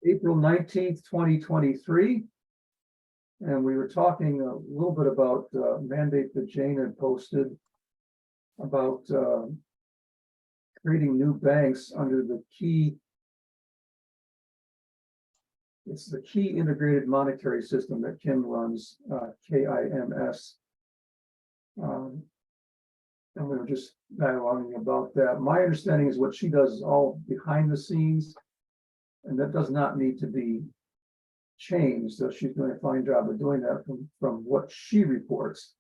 April 19th, 2023. And we were talking a little bit about mandate that Jane had posted about creating new banks under the key. It's the key integrated monetary system that Kim runs, KIMS. And we were just dialoguing about that. My understanding is what she does is all behind the scenes, and that does not need to be changed. So she's doing a fine job of doing that from what she reports.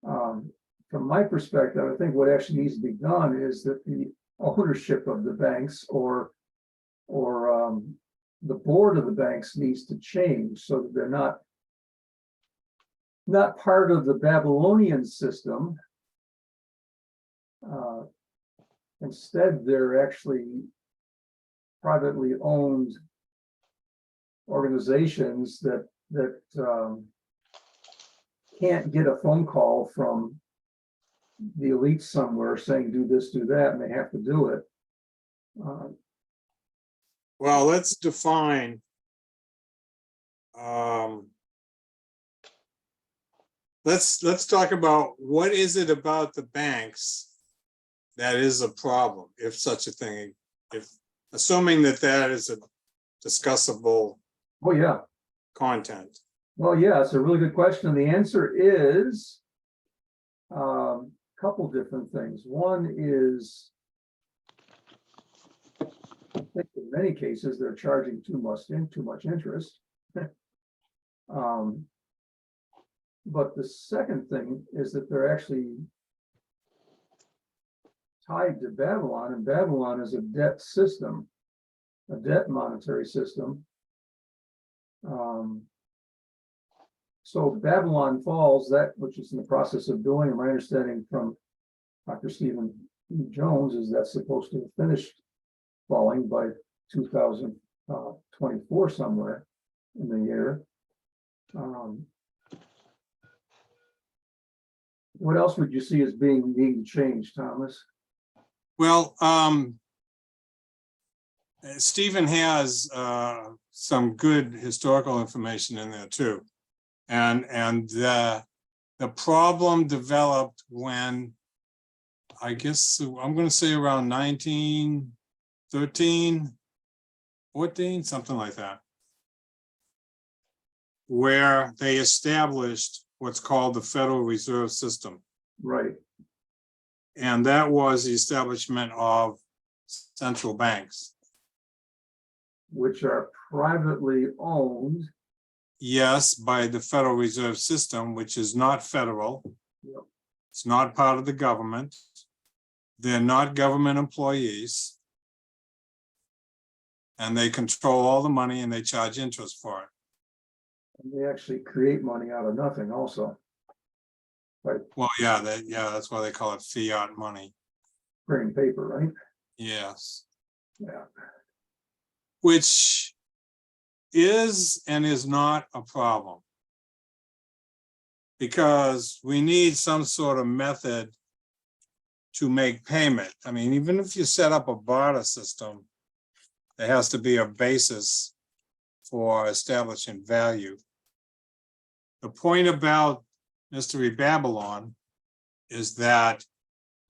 From my perspective, I think what actually needs to be done is that the ownership of the banks or the board of the banks needs to change so that they're not part of the Babylonian system. Instead, they're actually privately owned organizations that can't get a phone call from the elite somewhere saying do this, do that, and they have to do it. Well, let's define let's talk about what is it about the banks that is a problem, if such a thing, if assuming that is a discussable content. Well, yeah, it's a really good question. The answer is a couple different things. One is, I think in many cases they're charging too much interest. But the second thing is that they're actually tied to Babylon, and Babylon is a debt system, a debt monetary system. So Babylon falls, that which is in the process of doing, and my understanding from Dr. Stephen Jones is that's supposed to have finished falling by 2024 somewhere in the year. What else would you see as needing changed, Thomas? Well, Stephen has some good historical information in there too. And the problem developed when, I guess I'm going to say around 1913, 14, something like that, where they established what's called the Federal Reserve System. Right. And that was the establishment of central banks, which are privately owned. Yes, by the Federal Reserve System, which is not federal. Yep. It's not part of the government. They're not government employees. And they control all the money and they charge interest for it. And they actually create money out of nothing also. Right. Well, yeah, that's why they call it fiat money. Printing paper, right? Yes. Yeah. Which is and is not a problem, because we need some sort of method to make payment. I mean, even if you set up a barter system, there has to be a basis for establishing value. The point about Mystery Babylon is that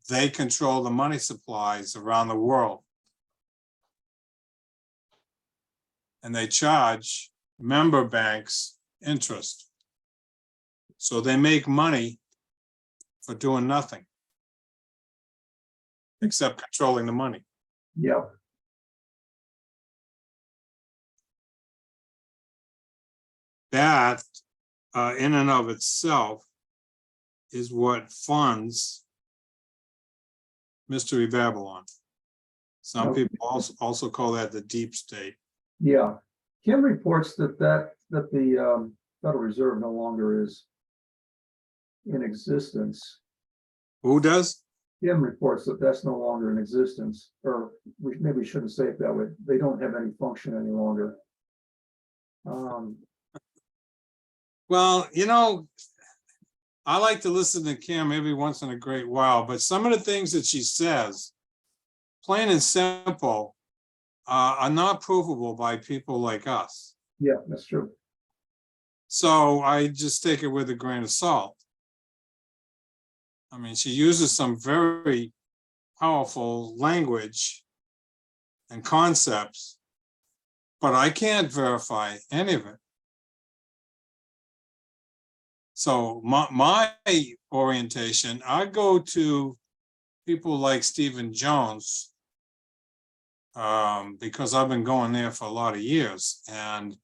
they control the money supplies around the world. And they charge member banks interest. So they make money for doing nothing except controlling the money. Yep. That in and of itself is what funds Mystery Babylon. Some people also call that the deep state. Yeah. Kim reports that the Federal Reserve no longer is in existence. Who does? Kim reports that that's no longer in existence, or maybe we shouldn't say it that way. They don't have any function any longer. Well, you know, I like to listen to Kim every once in a great while, but some of the things that she says, plain and simple, are not provable by people like us. Yeah, that's true. So I just take it with a grain of salt. I mean, she uses some very powerful language and concepts, but I can't verify any of it. So my orientation, I go to people like Stephen Jones, because I've been going there for a lot of years, and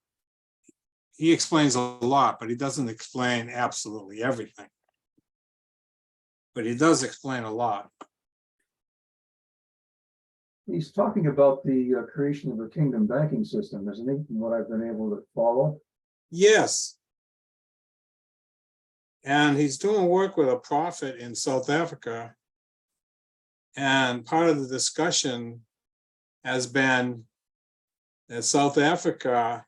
he explains a lot, but he doesn't explain absolutely everything. But he does explain a lot. He's talking about the creation of a kingdom banking system, isn't he? From what I've been able to follow. Yes. And he's doing work with a prophet in South Africa. And part of the discussion has been that South Africa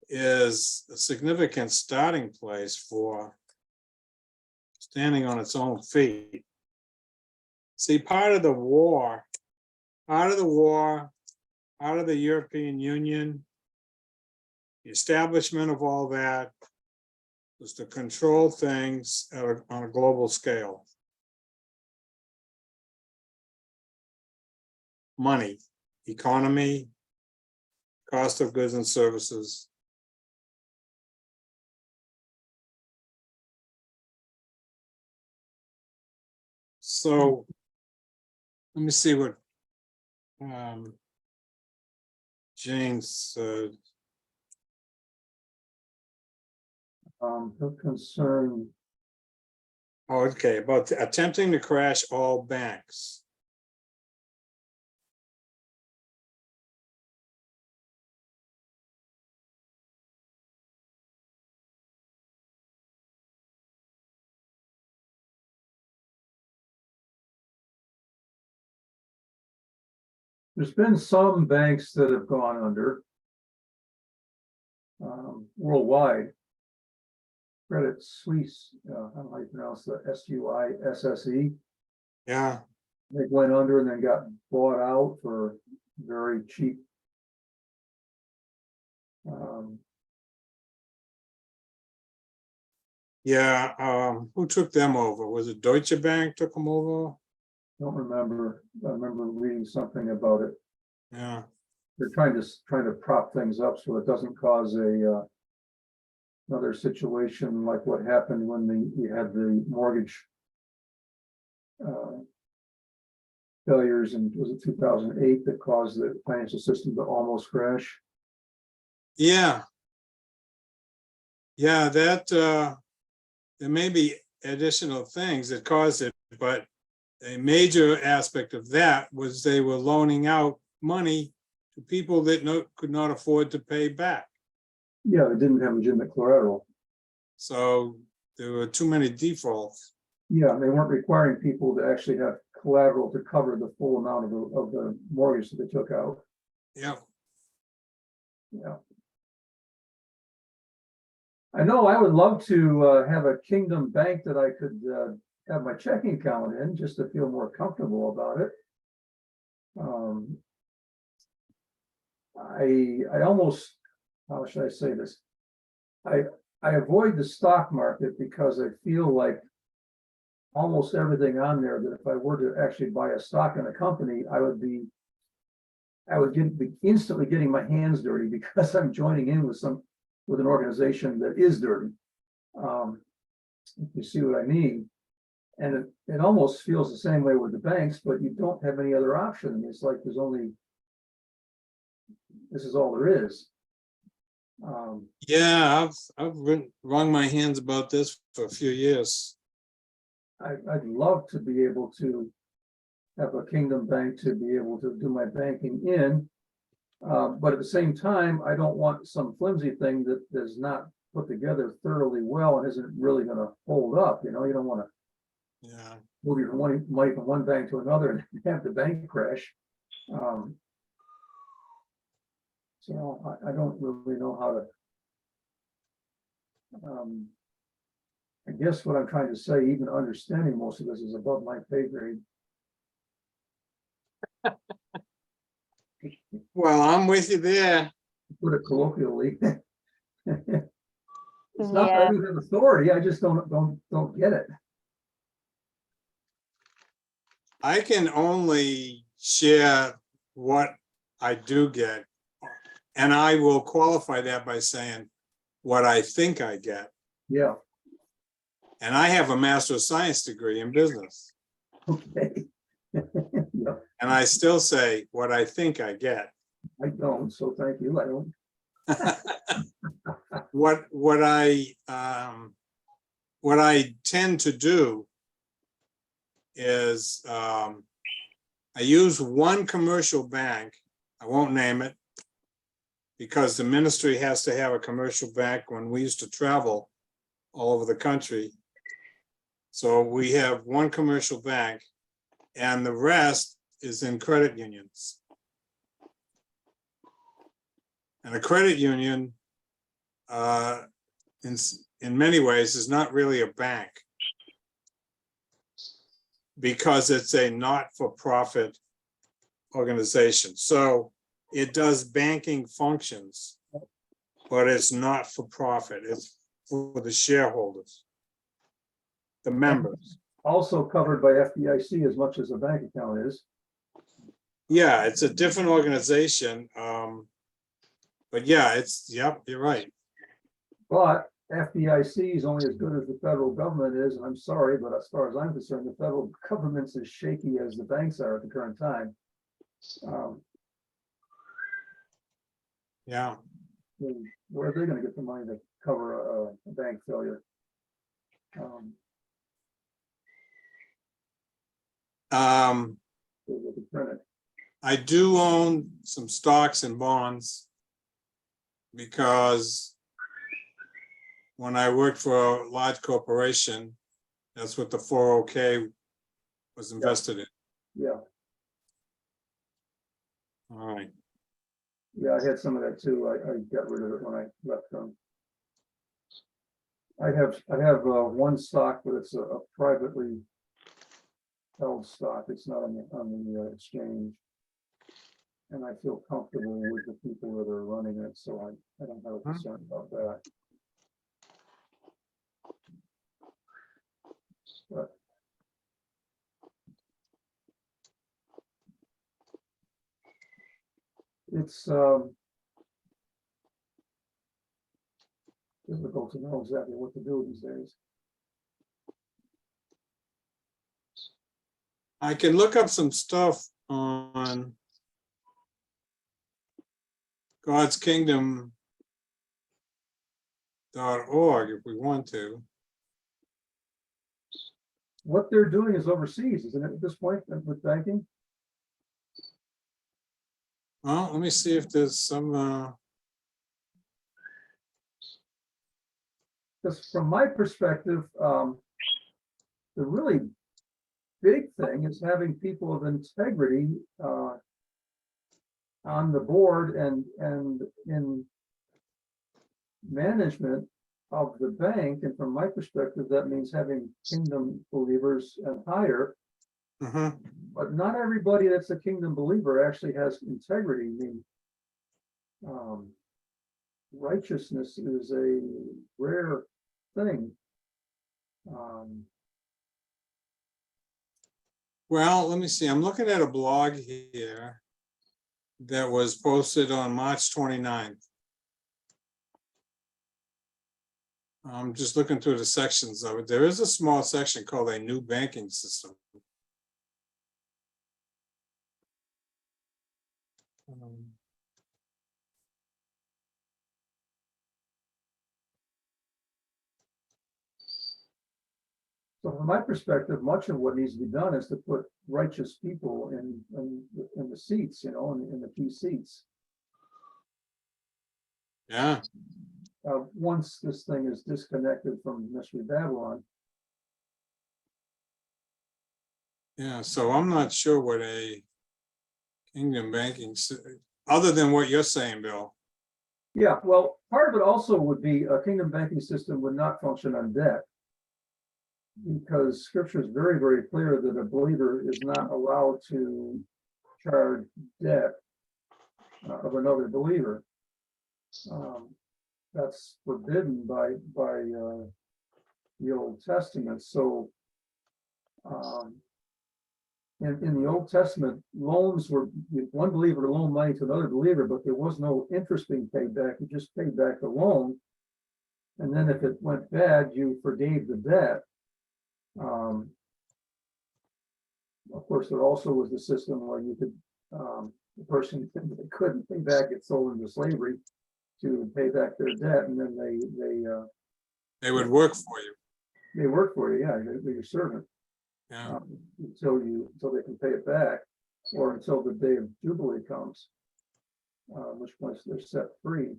is a significant starting place for standing on its own feet. See, part of the European Union, the establishment of all that was to control things on a global scale. Money, economy, cost of goods and services. So let me see what Jane said. Her concern, Oh, okay, about attempting to crash all banks. there's been some banks that have gone under worldwide. Credit Suisse, I don't know how you pronounce the SUISSE. Yeah, They went under and then got bought out for very cheap. yeah. Who took them over? Was it Deutsche Bank took them over? Don't remember. I remember reading something about it. Yeah, They're trying to prop things up so it doesn't cause a another situation like what happened when we had the mortgage failures in, was it 2008, that caused the financial system to almost crash? yeah. Yeah, that there may be additional things that caused it, but a major aspect of that was they were loaning out money to people that could not afford to pay back. Yeah, they didn't have legitimate collateral. So there were too many defaults. Yeah, they weren't requiring people to actually have collateral to cover the full amount of the mortgage that they took out. Yeah. Yeah. I know I would love to have a kingdom bank that I could have my checking account in, just to feel more comfortable about it. I almost, how should I say this? I avoid the stock market because I feel like almost everything on there, that if I were to actually buy a stock in a company, I would be instantly getting my hands dirty because I'm joining in with an organization that is dirty. If you see what I mean. And it almost feels the same way with the banks, but you don't have any other option. It's like this is all there is. Yeah, I've wrung my hands about this for a few years. I'd love to be able to have a kingdom bank to be able to do my banking in. But at the same time, I don't want some flimsy thing that is not put together thoroughly well and isn't really going to hold up. You don't want to move your money from one bank to another and have the bank crash. So I don't really know how to. I guess what I'm trying to say, even understanding most of this, is above my pay grade. Well, I'm with you there. Put it colloquially. It's not that I Yeah, don't have authority, I just don't get it. I can only share what I do get. And I will qualify that by saying what I think I get. Yeah, And I have a Master of Science degree in business. okay. Yeah, And I still say what I think I get. I don't, so thank you, I don't. What I tend to do is I use one commercial bank. I won't name it because the ministry has to have a commercial bank when we used to travel all over the country. So we have one commercial bank and the rest is in credit unions. And a credit union in many ways is not really a bank because it's a not-for-profit organization. So it does banking functions, but it's not for profit. It's for the shareholders, the members. Also covered by FDIC as much as a bank account is. Yeah, it's a different organization. But yeah, yep, you're right. But FDIC is only as good as the federal government is, and I'm sorry, but as far as I'm concerned, the federal government's as shaky as the banks are at the current time. Yeah. Where are they gonna get the money to cover a bank failure? They could print it. I do own some stocks and bonds because when I worked for a large corporation, that's what the 401k was invested in. Yeah, All right. yeah, I had some of that too. I got rid of it when I left them. I have one stock, but it's a privately held stock. It's not on the exchange. And I feel comfortable with the people that are running it, so I don't have a concern about that. But it's difficult to know exactly what to do these days. I can look up some stuff on God'sKingdom.org if we want to. What they're doing is overseas, isn't it, at this point with banking? Well, let me see if there's some. Because from my perspective, the really big thing is having people of integrity on the board and in management of the bank. And from my perspective, that means having kingdom believers and higher. But not everybody that's a kingdom believer actually has integrity. I mean, righteousness is a rare thing. Well, let me see. I'm looking at a blog here that was posted on March 29th. I'm just looking through the sections of it. There is a small section called a new banking system. So from my perspective, much of what needs to be done is to put righteous people in the seats, you know, in the key seats. Yeah. Once this thing is disconnected from Mystery Babylon. Yeah, so I'm not sure what a kingdom banking, other than what you're saying, Bill. Yeah, well, part of it also would be a kingdom banking system would not function on debt. Because scripture is very, very clear that a believer is not allowed to charge debt of another believer. That's forbidden by the Old Testament. So in the Old Testament, loans were, one believer loaned money to another believer, but there was no interest being paid back. You just paid back the loan. And then if it went bad, you forgave the debt. Of course, there also was the system where you could, the person that couldn't pay back, get sold into slavery to pay back their debt, and then They would work for you. they work for you, yeah, they're your servant. Yeah. Until they can pay it back, or until the day of Jubilee comes, which once they're set free.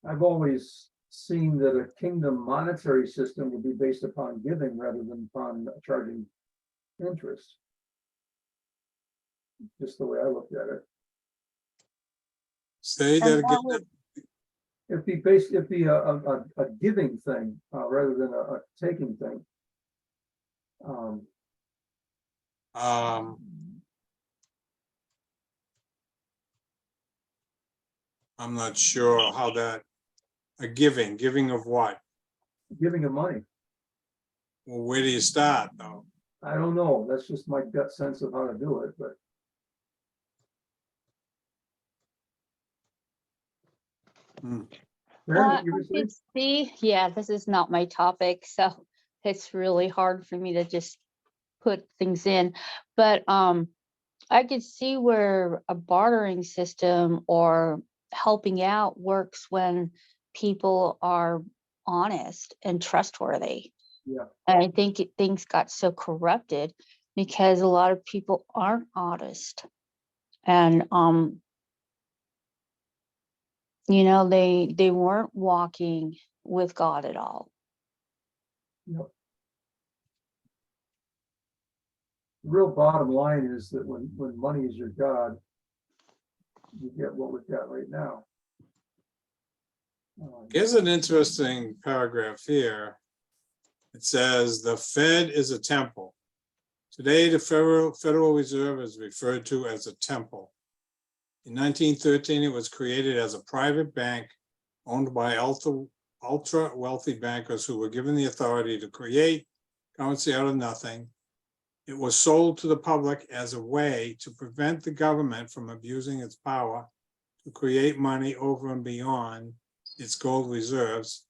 I've always seen that a kingdom monetary system would be based upon giving rather than upon charging interest. Just the way I looked at it. Say And that that again. would- It'd be a giving thing rather than a taking thing. I'm not sure how that, a giving of what? Giving of money. Well, where do you start though? I don't know. That's just my gut sense of how to do it, but. Karen, I what you were saying? could see, yeah, this is not my topic, so it's really hard for me to just put things in. But I could see where a bartering system or helping out works when people are honest and trustworthy. Yeah. And I think things got so corrupted because a lot of people aren't honest. And you know, they weren't walking with God at all. Yep. The real bottom line is that when money is your God, you get what we've got right now. Here's an interesting paragraph here. It says, the Fed is a temple. Today, the Federal Reserve is referred to as a temple. In 1913, it was created as a private bank owned by ultra wealthy bankers who were given the authority to create currency out of nothing. It was sold to the public as a way to prevent the government from abusing its power to create money over and beyond its gold reserves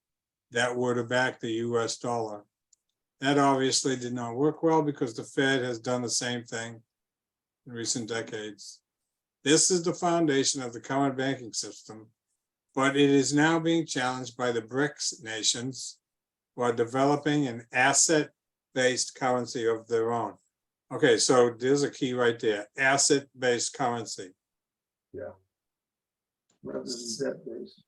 that were to back the US dollar. That obviously did not work well because the Fed has done the same thing in recent decades. This is the foundation of the current banking system, but it is now being challenged by the BRICS nations who are developing an asset-based currency of their own. Okay, so there's a key right there, asset-based currency. Yeah. Rather than debt-based.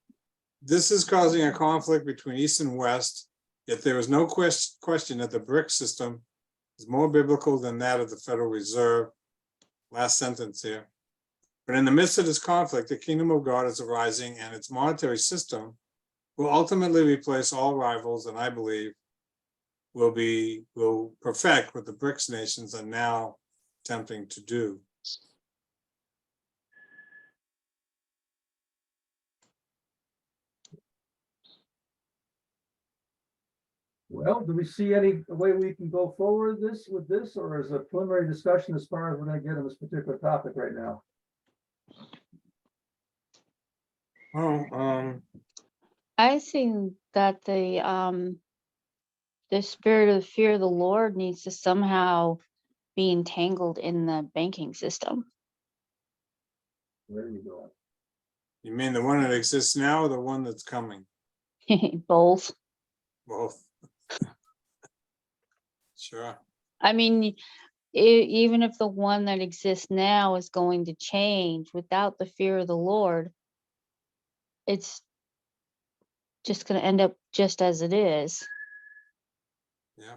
This is causing a conflict between East and West, yet there is no question that the BRICS system is more biblical than that of the Federal Reserve. Last sentence here. But in the midst of this conflict, the kingdom of God is arising and its monetary system will ultimately replace all rivals, and I believe will perfect what the BRICS nations are now attempting to do. Well, do we see any way we can go forward with this, or is a preliminary discussion as far as we're going to get on this particular topic right now? Oh, I think that the spirit of the fear of the Lord needs to somehow be entangled in the banking system. There you go. you mean the one that exists now or the one that's coming? Both. Both. Sure. I mean, even if the one that exists now is going to change without the fear of the Lord, it's just going to end up just as it is. Yeah.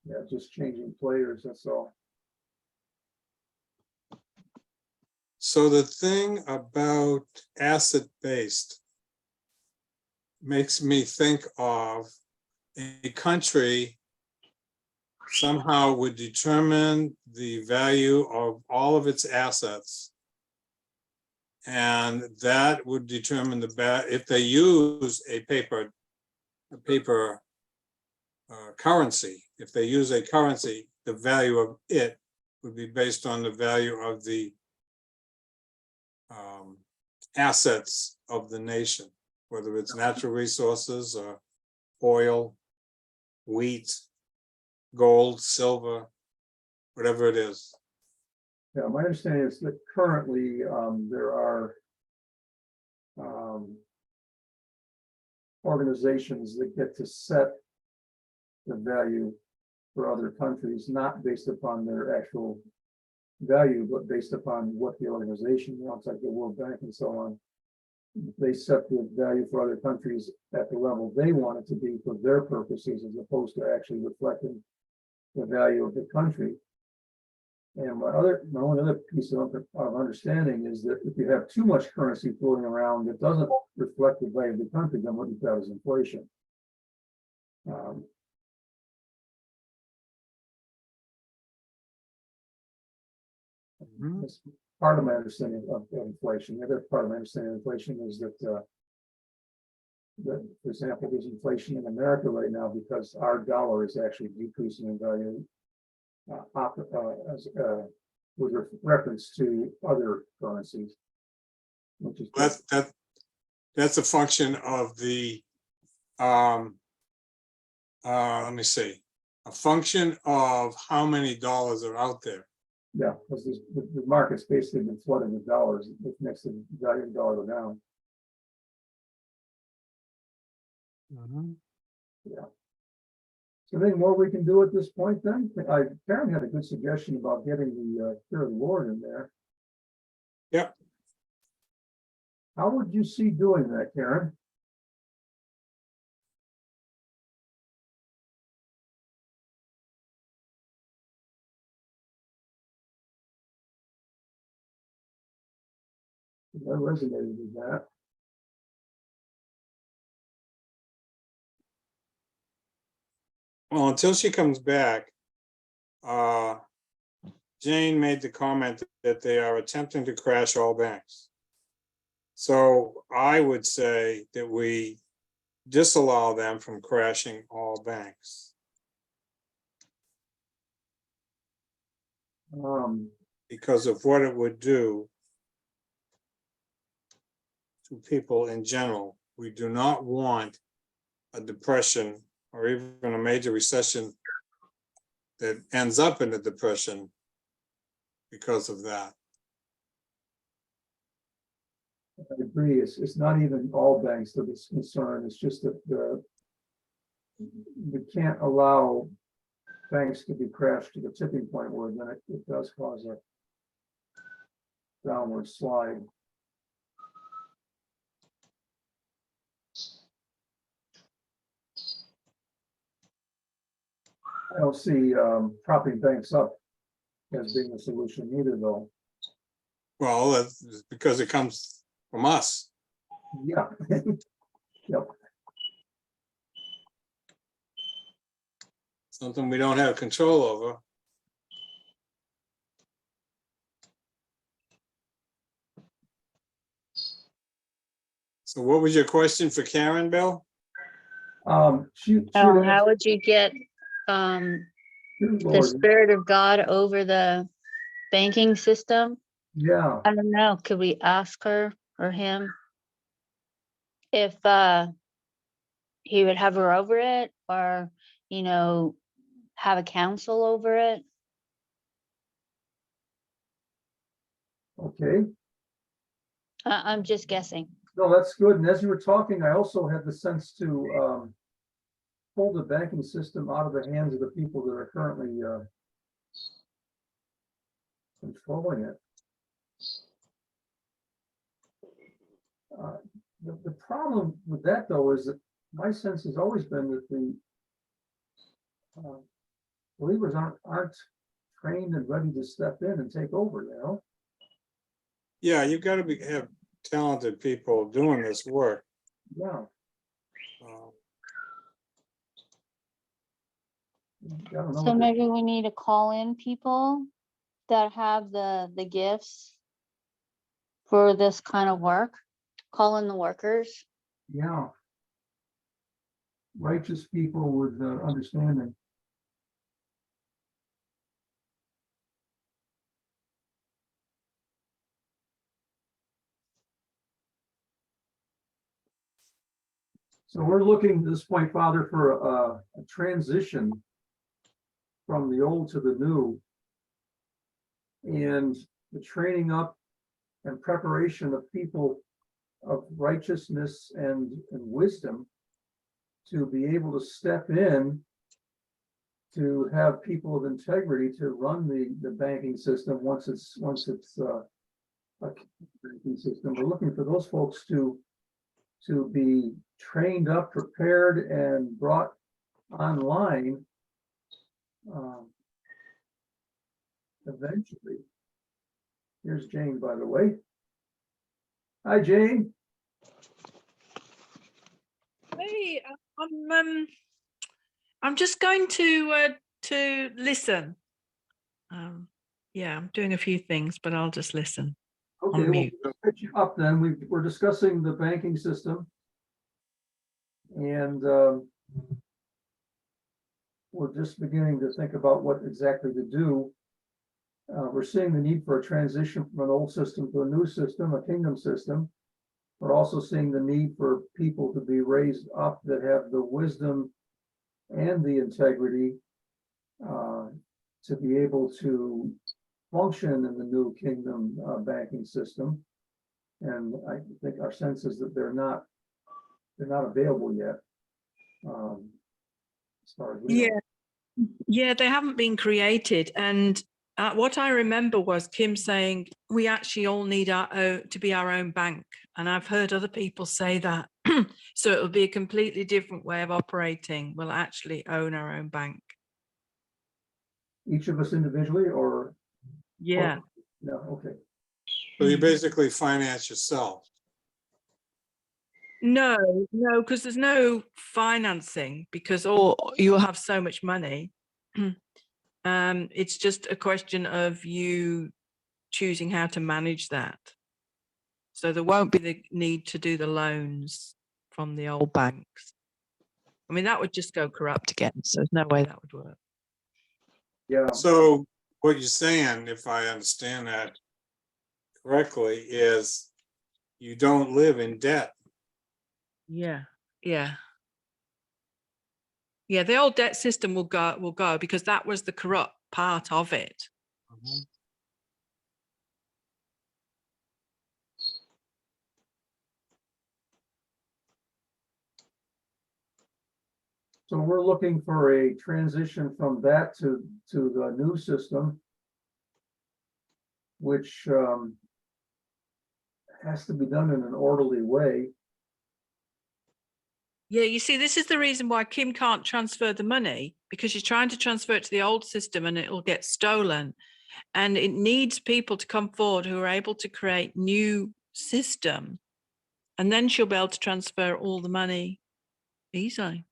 Yeah, just changing players, that's all. So the thing about asset-based makes me think of a country somehow would determine the value of all of its assets. And that would determine if they use a paper currency, if they use a currency, the value of it would be based on the value of the assets of the nation, whether it's natural resources or oil, wheat, gold, silver, whatever it is. Yeah, my understanding is that currently there are organizations that get to set the value for other countries, not based upon their actual value, but based upon what the organization wants, like the World Bank and so on. They set the value for other countries at the level they want it to be for their purposes, as opposed to actually reflecting the value of the country. And my only other piece of understanding is that if you have too much currency floating around that doesn't reflect the value of the country, then what you've got is inflation. That's part of my understanding of inflation. The other part of my understanding of inflation is that, for example, there's inflation in America right now because our dollar is actually decreasing in value with reference to other currencies, which is That's a function of the let me see, a function of how many dollars are out there. yeah, because the market's basically been flooded with dollars. It makes the value of the dollar go down. Yeah. So anything more we can do at this point then? Karen had a good suggestion about getting the fear of the Lord in there. Yep. How would you see doing that, Karen? I resonated with that. Well, until she comes back, Jane made the comment that they are attempting to crash all banks. So I would say that we disallow them from crashing all banks. Because of what it would do to people in general. We do not want a depression or even a major recession that ends up in a depression because of that. I agree. It's not even all banks that it's concerned. It's just that we can't allow banks to be crashed to the tipping point where then it does cause a downward slide. I don't see propping banks up as being a solution either, though. Well, that's because it comes from us. Yeah. Yep. Something we don't have control over. So what was your question for Karen, Bill? How would you get the spirit of God over the banking system? Yeah. I don't know. Could we ask her or him if he would have her over it, or, you know, have a council over it? Okay. I'm just guessing. No, that's good. And as you were talking, I also had the sense to pull the banking system out of the hands of the people that are currently controlling it. The problem with that, though, is that my sense has always been that the believers aren't trained and ready to step in and take over, you know? Yeah, you've got to have talented people doing this work. Yeah. I don't know. So maybe we need to call in people that have the gifts for this kind of work, call in the workers. Yeah. Righteous people with understanding. So we're looking at this point, Father, for a transition from the old to the new. And the training up and preparation of people of righteousness and wisdom to be able to step in to have people of integrity to run the banking system once it's a banking system. We're looking for those folks to be trained up, prepared, and brought online eventually. Here's Jane, by the way. Hi, Jane. Hey, I'm just going to listen. Yeah, I'm doing a few things, but I'll just listen. Okay, we'll catch you up then. We're discussing the banking system. And we're just beginning to think about what exactly to do. We're seeing the need for a transition from an old system to a new system, a kingdom system. We're also seeing the need for people to be raised up that have the wisdom and the integrity to be able to function in the new kingdom banking system. And I think our sense is that they're not available yet. As far as we know. Yeah, they haven't been created. And what I remember was Kim saying we actually all need to be our own bank. And I've heard other people say that. So it'll be a completely different way of operating. We'll actually own our own bank. Each of us individually, or Yeah. no? Okay. So you basically finance yourself. No, because there's no financing because you'll have so much money. It's just a question of you choosing how to manage that. So there won't be the need to do the loans from the old banks. I mean, that would just go corrupt again. So there's no way that would work. Yeah. So what you're saying, if I understand that correctly, is you don't live in debt. Yeah. The old debt system will go because that was the corrupt part of it. Mhm. So we're looking for a transition from that to the new system, which has to be done in an orderly way. Yeah, you see, this is the reason why Kim can't transfer the money, because she's trying to transfer it to the old system and it'll get stolen. And it needs people to come forward who are able to create new system. And then she'll be able to transfer all the money easily.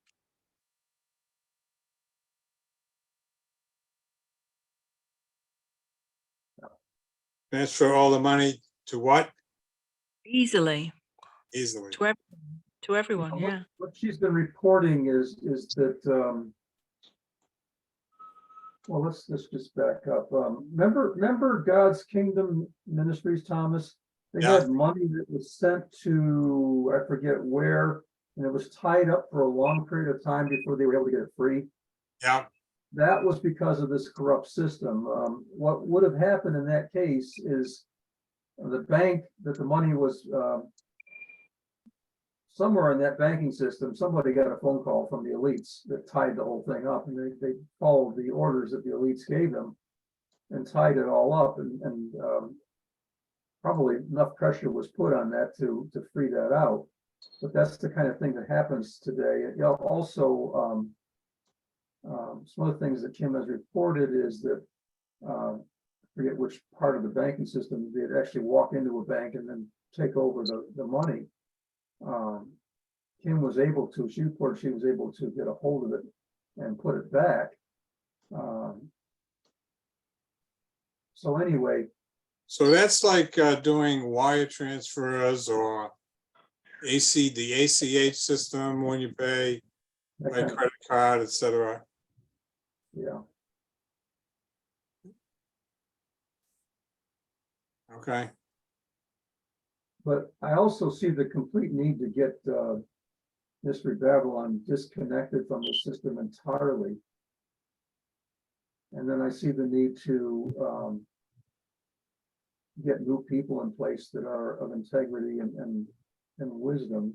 Transfer all the money to what? Easily Easily. to everyone, What- yeah. What she's been reporting is that, well, let's just back up. Remember God's Kingdom Ministries, Thomas? They Yeah. had money that was sent to, I forget where, and it was tied up for a long period of time before they were able to get it free. Yeah. That was because of this corrupt system. What would have happened in that case is the bank that the money was, somewhere in that banking system, somebody got a phone call from the elites that tied the whole thing up, and they followed the orders that the elites gave them and tied it all up, and probably enough pressure was put on that to free that out. But that's the kind of thing that happens today. You know, also, some of the things that Kim has reported is that, I forget which part of the banking system, they'd actually walk into a bank and then take over the money. Kim was able to, she reported she was able to get a hold of it and put it back. So anyway, So that's like doing wire transfers or the ACH system when you pay that by kind of- credit card, etc. yeah, Okay. but I also see the complete need to get Mystery Babylon disconnected from the system entirely. And then I see the need to get new people in place that are of integrity and wisdom.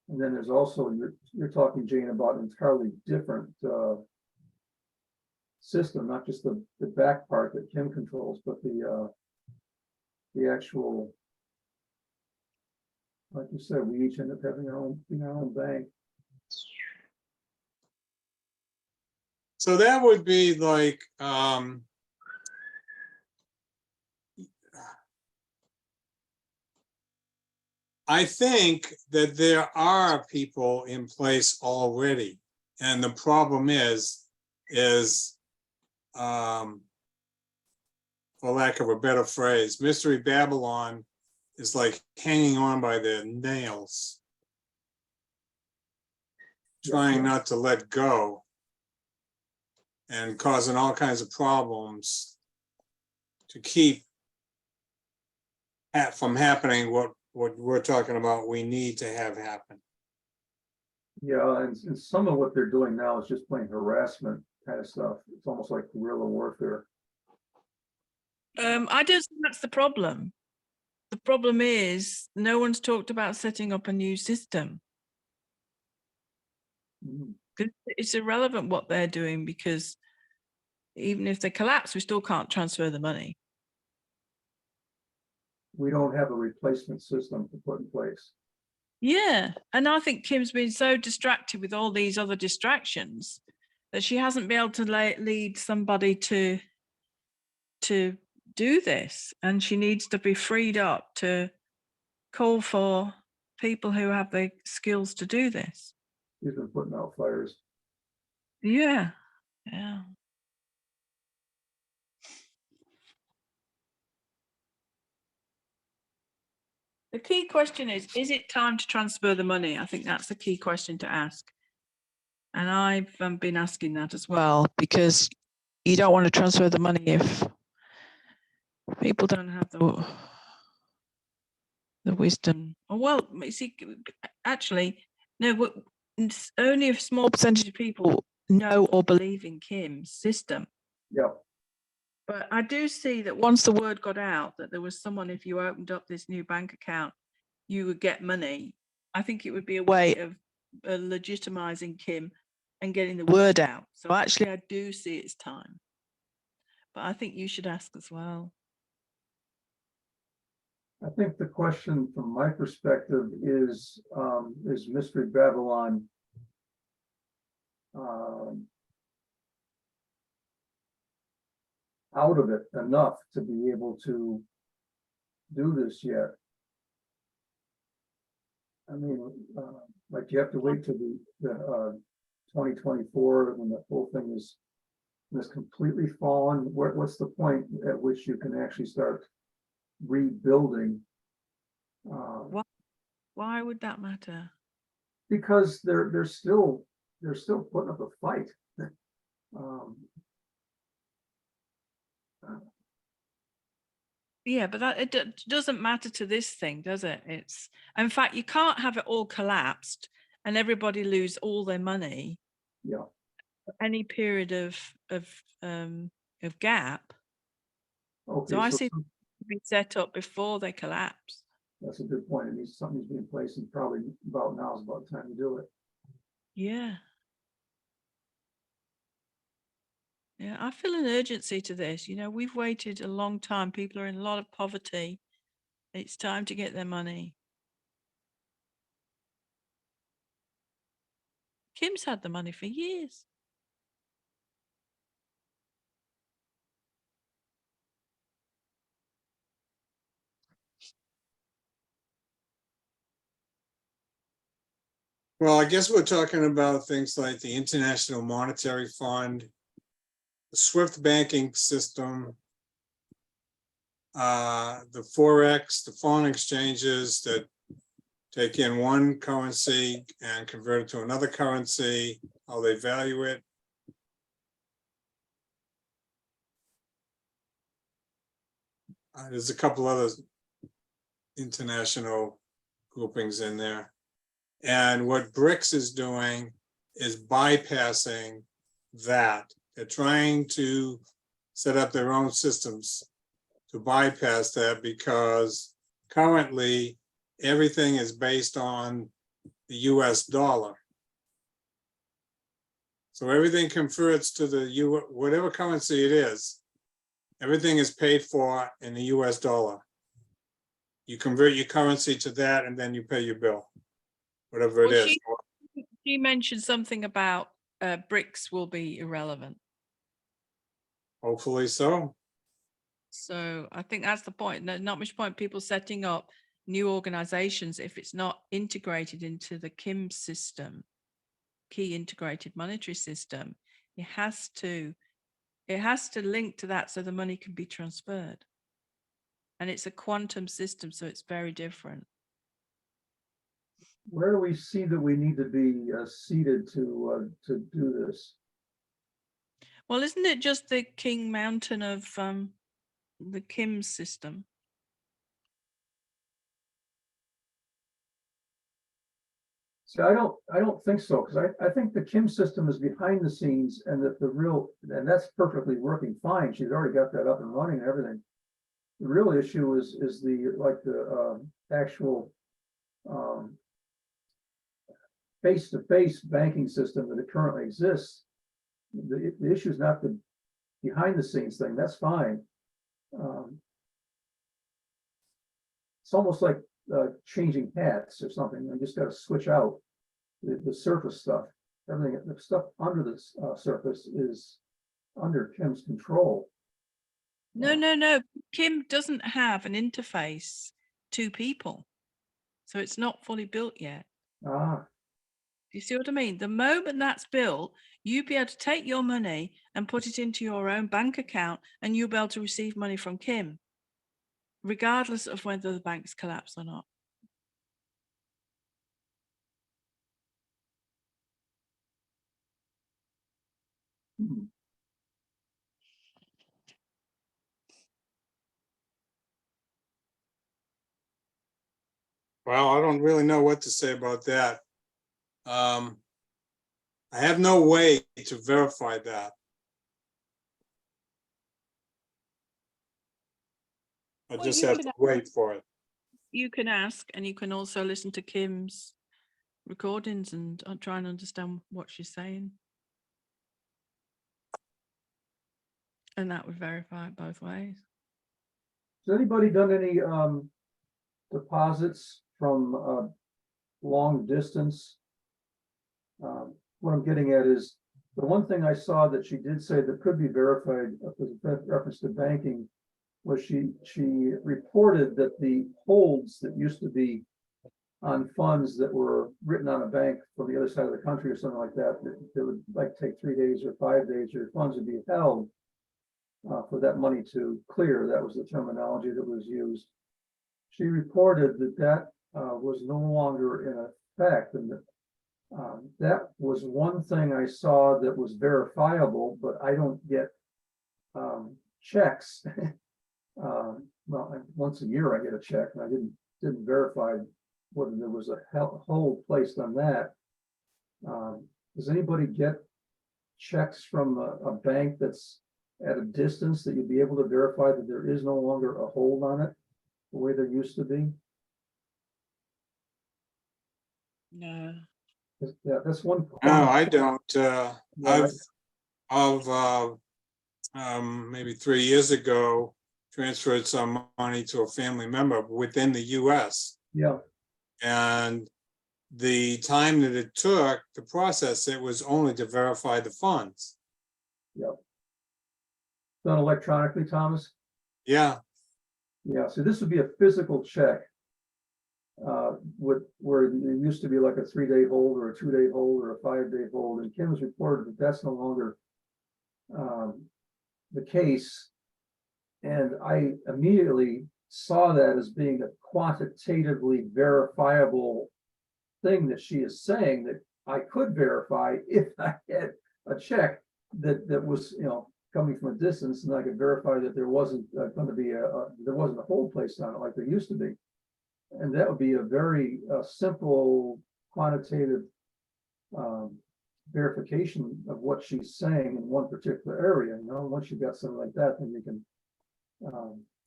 And then there's also, you're talking, Jane, about an entirely different system, not just the back part that Kim controls, but the actual, like you said, we each end up having our own bank. So that would be like I think that there are people in place already. And the problem is for lack of a better phrase, Mystery Babylon is like hanging on by their nails, trying not to let go and causing all kinds of problems to keep from happening what we're talking about we need to have happen. Yeah, and some of what they're doing now is just plain harassment kind of stuff. It's almost like guerrilla warfare. I don't think that's the problem. The problem is no one's talked about setting up a new system. Mhm. It's irrelevant what they're doing because even if they collapse, we still can't transfer the money. We don't have a replacement system to put in place. Yeah, and I think Kim's been so distracted with all these other distractions that she hasn't been able to lead somebody to do this, and she needs to be freed up to call for people who have the skills to do this. He's been putting out fires. Yeah. The key question is it time to transfer the money? I think that's the key question to ask. And I've been asking that as well, because you don't want to transfer the money if people don't have the wisdom. Well, you see, actually, no, it's only a small percentage of people know or believe in Kim's system. Yeah. But I do see that once the word got out that there was someone, if you opened up this new bank account, you would get money. I think it would be a way of legitimizing Kim and getting the word out. So actually, I do see it's time. But I think you should ask as well. I think the question from my perspective is Mystery Babylon out of it enough to be able to do this yet? I mean, like you have to wait till the 2024 when the whole thing is completely fallen. What's the point at which you can actually start rebuilding? Why would that matter? Because they're still putting up a fight. Yeah, but that it doesn't matter to this thing, does it? It's, in fact, you can't have it all collapsed and everybody lose all their money. Yeah. Any period of gap. Okay. So I see it to be set up before they collapse. That's a good point. It needs something to be in place, and probably about now is about time to do it. Yeah. Yeah, I feel an urgency to this. You know, we've waited a long time. People are in a lot of poverty. It's time to get their money. Kim's had the money for years. Well, I guess we're talking about things like the International Monetary Fund SWIFT banking system, the Forex, the phone exchanges that take in one currency and convert it to another currency, how they value it. There's a couple other international groupings in there. And what BRICS is doing is bypassing that. They're trying to set up their own systems to bypass that, because currently everything is based on the US dollar. So everything converts to the whatever currency it is, everything is paid for in the US dollar. You convert your currency to that and then you pay your bill, whatever it Well, is. She mentioned something about BRICS will be irrelevant. Hopefully so. So I think that's the point. Not much point people setting up new organizations if it's not integrated into the KIM system, key integrated monetary system. It has to link to that so the money can be transferred. And it's a quantum system, so it's very different. Where do we see that we need to be seated to do this? Well, isn't it just the King Mountain of the KIM system? See, I don't think so, because I think the Kim system is behind the scenes, and that and that's perfectly working fine. She's already got that up and running and everything. The real issue is the actual face-to-face banking system that it currently exists. The issue is not the behind the scenes thing. That's fine. It's almost like changing hats or something. I just got to switch out the surface stuff. Everything, the stuff under the surface is under Kim's control. No. Kim doesn't have an interface to people. So it's not fully built yet. Ah, Do you see what I mean? The moment that's built, you'll be able to take your money and put it into your own bank account, and you'll be able to receive money from Kim, regardless of whether the banks collapse or not. hmm. Well, I don't really know what to say about that. I have no way to verify that. I Well, just you have can to wait for it. You can ask, and you can also listen to Kim's recordings and try and understand what she's saying. And that would verify it both ways. Has anybody done any deposits from long distance? What I'm getting at is the one thing I saw that she did say that could be verified with reference to banking was she reported that the holds that used to be on funds that were written on a bank from the other side of the country or something like that, that would like take 3 days or 5 days, or funds would be held for that money to clear. That was the terminology that was used. She reported that was no longer in effect, and that was one thing I saw that was verifiable, but I don't get checks. Well, once a year I get a check, and I didn't verify whether there was a hold placed on that. Does anybody get checks from a bank that's at a distance that you'd be able to verify that there is no longer a hold on it the way there used to be? No. Yeah, that's one. No, I don't. Yeah, Maybe 3 years ago, transferred some money to a family member within the US. yeah, And the time that it took to process it was only to verify the funds. done electronically, Thomas. Yeah, Yeah, so this would be a physical check. Where there used to be like a 3-day hold or a 2-day hold or a 5-day hold, and Kim's reported that that's no longer the case. And I immediately saw that as being a quantitatively verifiable thing that she is saying that I could verify if I had a check that was, coming from a distance, and I could verify that there wasn't going to be there wasn't a hold placed on it like there used to be. And that would be a very simple quantitative verification of what she's saying in one particular area. Once you've got something like that, then you can.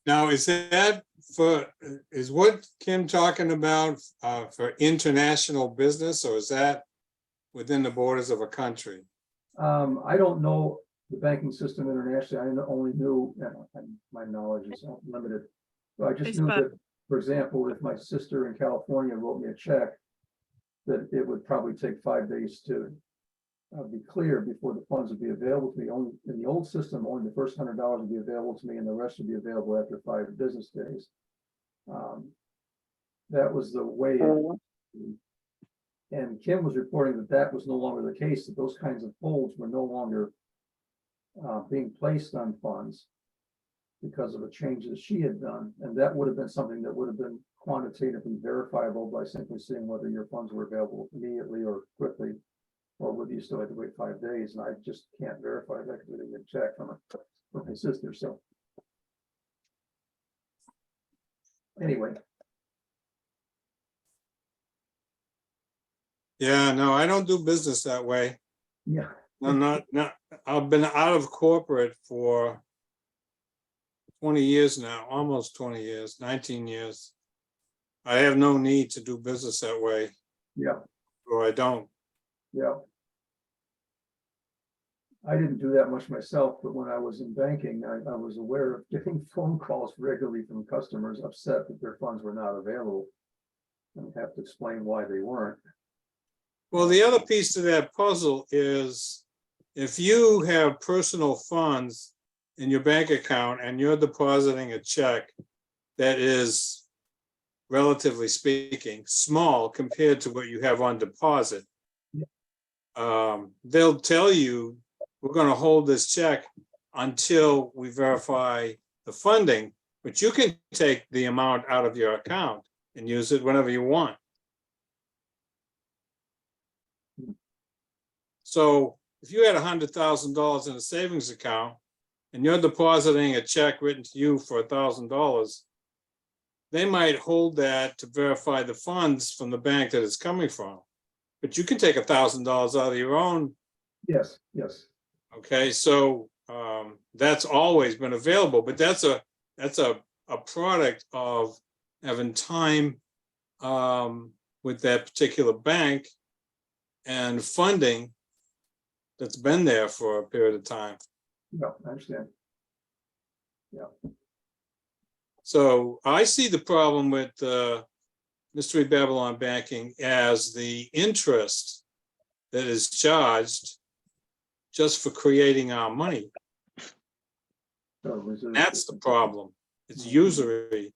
Now, is what Kim talking about for international business, or is that within the borders of a country? I don't know the banking system internationally. I only knew, and my knowledge is limited. But I just It's knew about- that, for example, if my sister in California wrote me a check, that it would probably take 5 days to be clear before the funds would be available to me. Only in the old system, only the first $100 would be available to me, and the rest would be available after 5 business days. That was the way. And Kim was reporting that that was no longer the case, that those kinds of holds were no longer being placed on funds because of a change that she had done. And that would have been something that would have been quantitatively verifiable by simply seeing whether your funds were available immediately or quickly, or whether you still had to wait 5 days. And I just can't verify that because we didn't get a check from my sister. So anyway. Yeah, no, I don't do business that way. Yeah. I'm not, I've been out of corporate for 20 years now, almost 20 years, 19 years. I have no need to do business that way, Yeah. or I don't. Yeah. I didn't do that much myself, but when I was in banking, I was aware of getting phone calls regularly from customers upset that their funds were not available. And have to explain why they weren't. Well, the other piece to that puzzle is if you have personal funds in your bank account and you're depositing a check that is, relatively speaking, small compared to what you have on deposit, they'll tell you, we're going to hold this check until we verify the funding, but you can take the amount out of your account and use it whenever you want. So if you had $100,000 in a savings account and you're depositing a check written to you for $1,000, they might hold that to verify the funds from the bank that it's coming from. But you can take $1,000 out of your own. Yes, yes. Okay, so that's always been available, but that's a product of having time with that particular bank and funding that's been there for a period of time. No, I understand. So I see the problem with Mystery Babylon banking as the interest that is charged just for creating our money. So That's the problem. It's usury.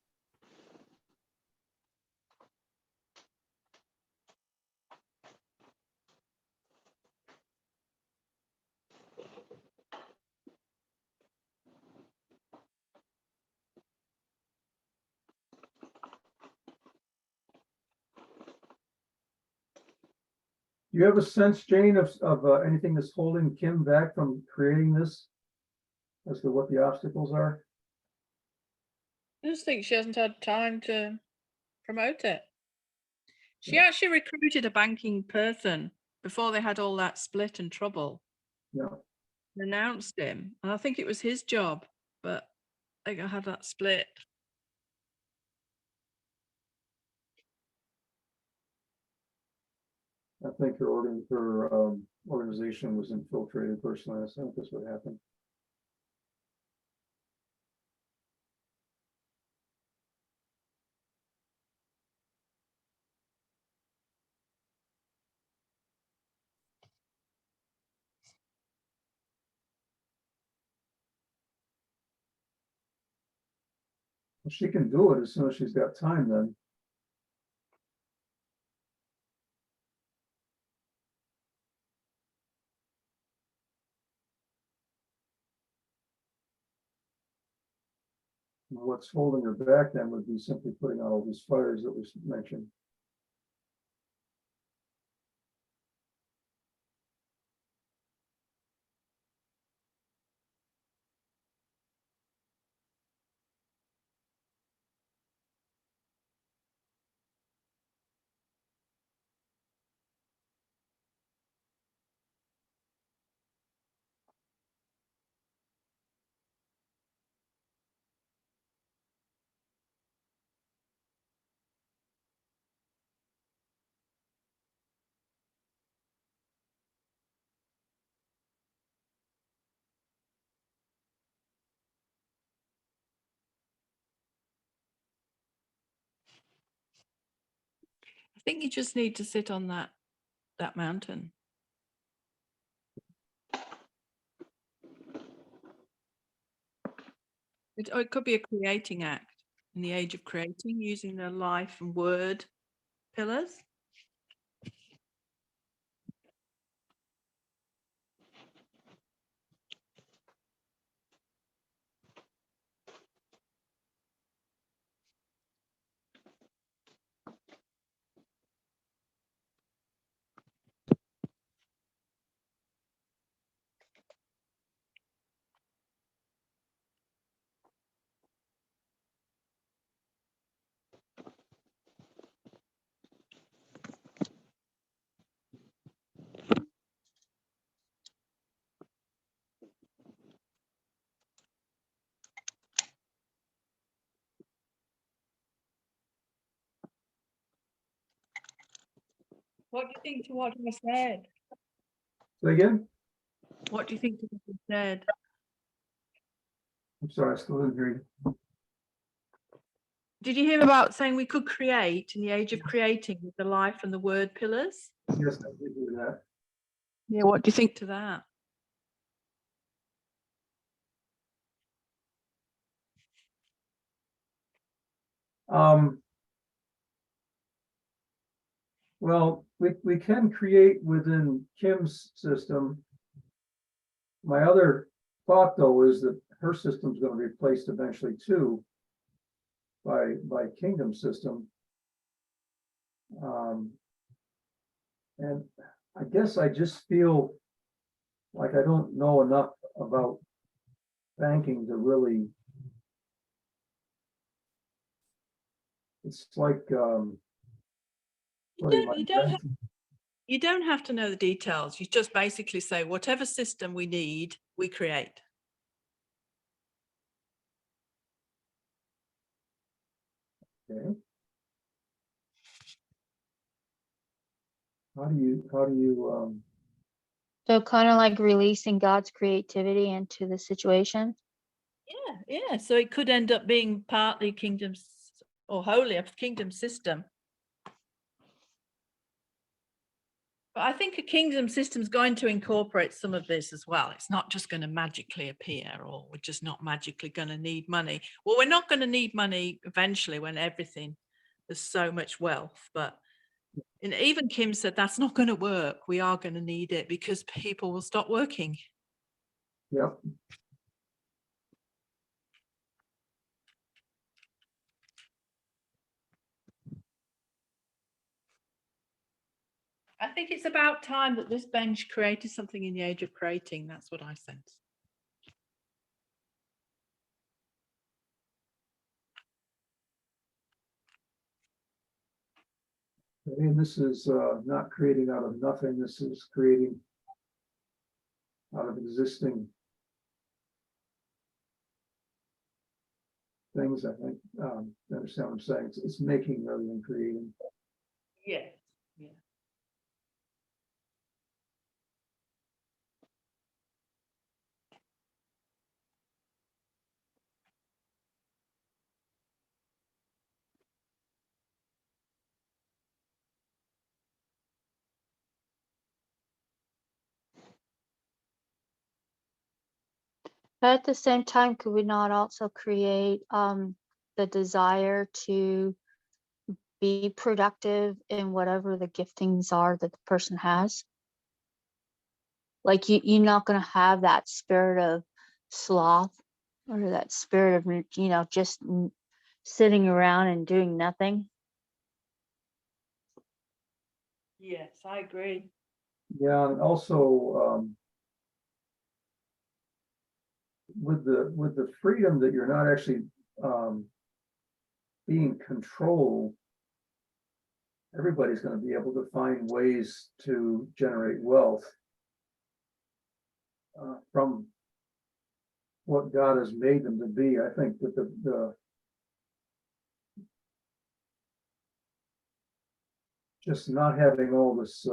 Do you have a sense, Jane, of anything that's holding Kim back from creating this? As to what the obstacles are? I just think she hasn't had time to promote it. She Yeah. actually recruited a banking person before they had all that split and trouble. Yeah. Announced him, and I think it was his job, but they had that split. I think her organization was infiltrated personally. I think that's what happened. Well, she can do it as soon as she's got time then. What's holding her back then would be simply putting out all these fires that was mentioned. I think you just need to sit on that mountain. Or it could be a creating act in the age of creating, using the life and word pillars. What do you think to what I said? Say again? What do you think to what I said? I'm sorry, I still didn't hear you. Did you hear about saying we could create in the age of creating with the life and the word pillars? Yes, I did hear that. Yeah, what do you think to that? Well, we can create within Kim's system. My other thought, though, is that her system's gonna be replaced eventually too by Kingdom system. And I guess I just feel like I don't know enough about banking to really. It's like, putting my You don't have to know the details. You just basically say whatever system we need, we create. Okay. How do you, So kind of like releasing God's creativity into the situation. Yeah. So it could end up being partly kingdoms or wholly a kingdom system. But I think a kingdom system is going to incorporate some of this as well. It's not just going to magically appear, or we're just not magically going to need money. Well, we're not going to need money eventually when there's so much wealth. But and even Kim said that's not going to work. We are going to need it because people will stop working. yep. I think it's about time that this bench created something in the age of creating. That's what I sense. And this is not creating out of nothing. This is creating out of existing things, I think. You understand what I'm saying? It's making rather than creating. Yeah. Yeah. But at the same time, could we not also create the desire to be productive in whatever the giftings are that the person has? Like you're not going to have that spirit of sloth or that spirit of, just sitting around and doing nothing. Yes, I agree. Yeah, and also, with the freedom that you're not actually, being controlled, everybody's gonna be able to find ways to generate wealth, from what God has made them to be. I think that the just not having all this,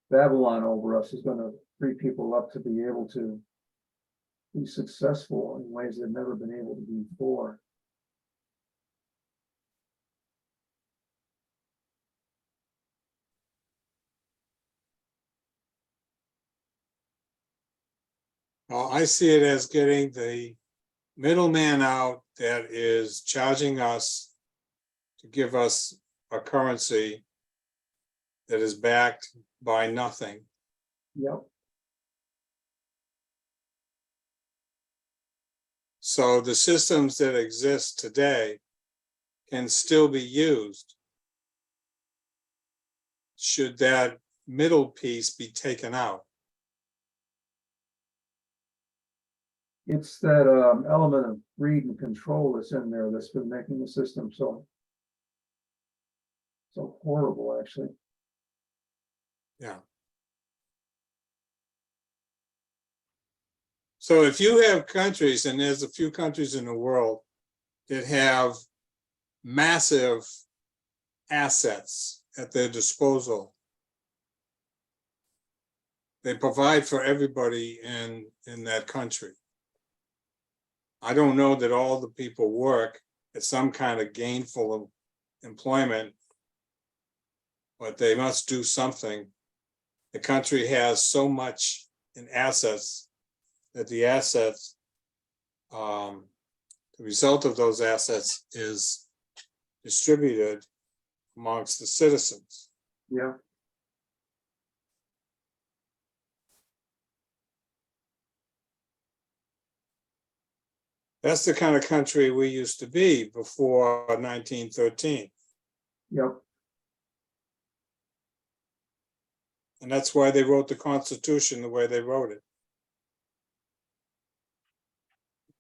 Babylon over us is gonna free people up to be able to be successful in ways they've never been able to be before. Well, I see it as getting the middleman out that is charging us to give us a currency that is backed by nothing. Yep, So the systems that exist today can still be used should that middle piece be taken out. it's that, element of greed and control that's in there that's been making the system so horrible, actually. Yeah. So if you have countries, and there's a few countries in the world that have massive assets at their disposal, they provide for everybody in that country. I don't know that all the people work at some kind of gainful employment, but they must do something. The country has so much in assets that the assets, the result of those assets is distributed amongst the citizens. Yeah, That's the kind of country we used to be before 1913. yep, And that's why they wrote the Constitution the way they wrote it.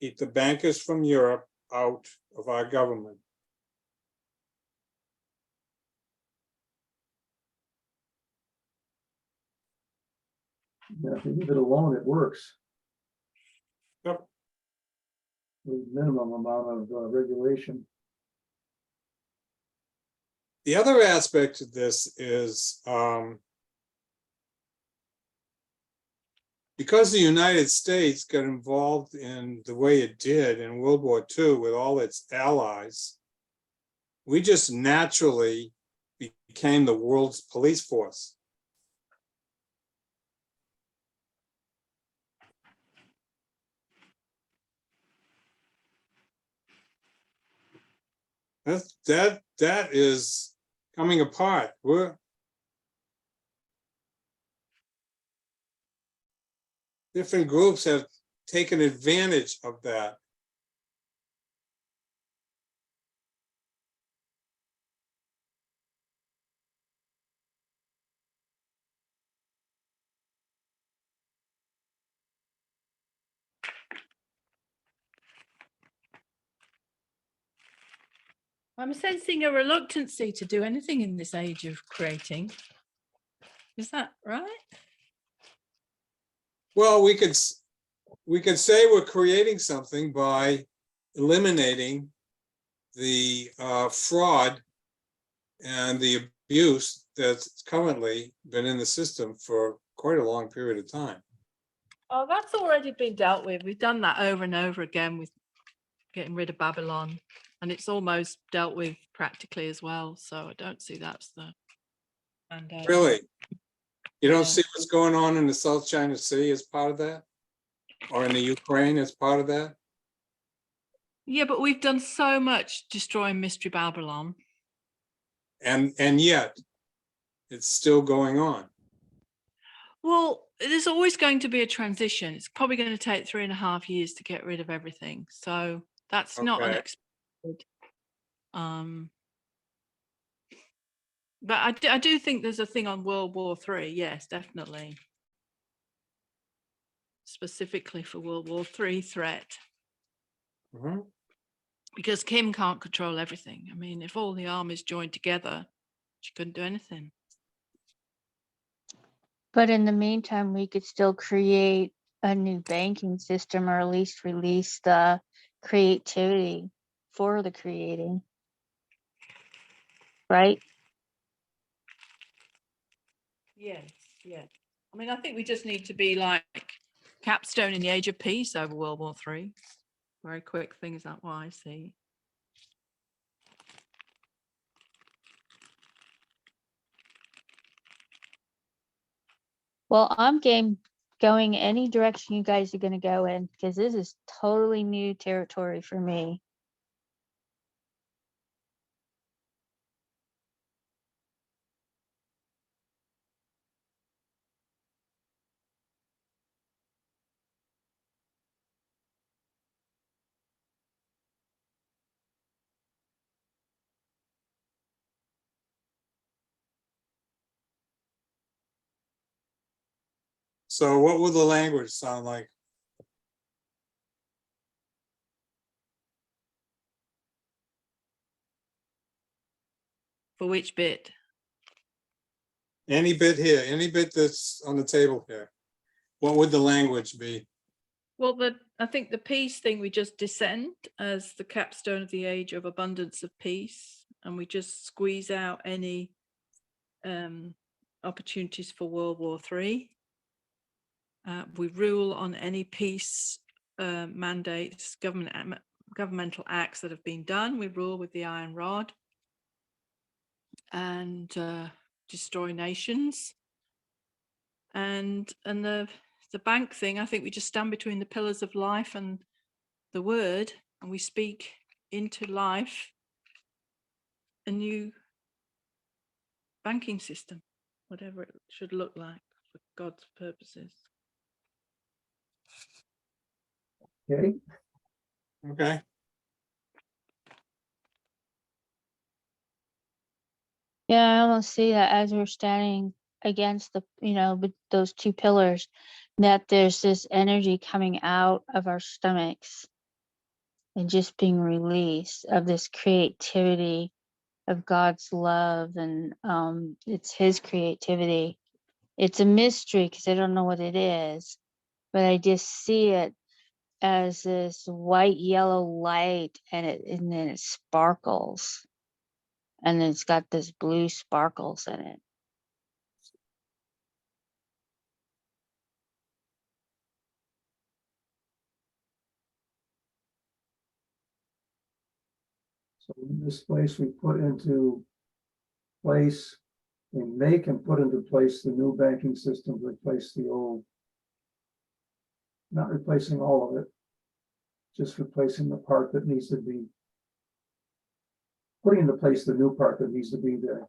Keep the bankers from Europe out of our government. yeah, if you leave it alone, it works. Yep. With minimum amount of, regulation. The other aspect of this is because the United States got involved in the way it did in World War II with all its allies, we just naturally became the world's police force. That is coming apart. Different groups have taken advantage of that. I'm sensing a reluctancy to do anything in this age of creating. Is that right? Well, we could say we're creating something by eliminating the fraud and the abuse that's currently been in the system for quite a long period of time. Oh, that's already been dealt with. We've done that over and over again with getting rid of Babylon, and it's almost dealt with practically as well. So I don't see that's the. And Really? You don't Yeah. see what's going on in the South China Sea as part of that? Or in the Ukraine as part of that? Yeah, but we've done so much destroying Mystery Babylon. And yet, it's still going on. Well, there's always going to be a transition. It's probably going to take 3.5 years to get rid of everything. So that's not Okay. unexpected. But I do think there's a thing on World War III. Yes, definitely. Specifically for World War III threat. Mhm. Because Kim can't control everything. I mean, if all the armies joined together, she couldn't do anything. But in the meantime, we could still create a new banking system, or at least release the creativity for the creating. Right? Yes, yes. I mean, I think we just need to be like capstone in the age of peace over World War III. Very quick thing, is that what I see? Well, I'm game going any direction you guys are going to go in, because this is totally new territory for me. So what will the language sound like? For which bit? Any bit here, any bit that's on the table here. What would the language be? Well, I think the peace thing, we just descend as the capstone of the age of abundance of peace, and we just squeeze out any opportunities for World War III. We rule on any peace mandates, governmental acts that have been done. We rule with the iron rod and destroy nations. And the bank thing, I think we just stand between the pillars of life and the word, and we speak into life a new banking system, whatever it should look like for God's purposes. Okay, Okay, Yeah, I almost see that as we're standing against the, with those two pillars, that there's this energy coming out of our stomachs and just being released of this creativity of God's love, and it's His creativity. It's a mystery because I don't know what it is, but I just see it as this white yellow light, and then it sparkles, and it's got this blue sparkles in it. so in this place, we put into place, we make and put into place the new banking system, replace the old. Not replacing all of it, just replacing the part that needs to be, putting into place the new part that needs to be there.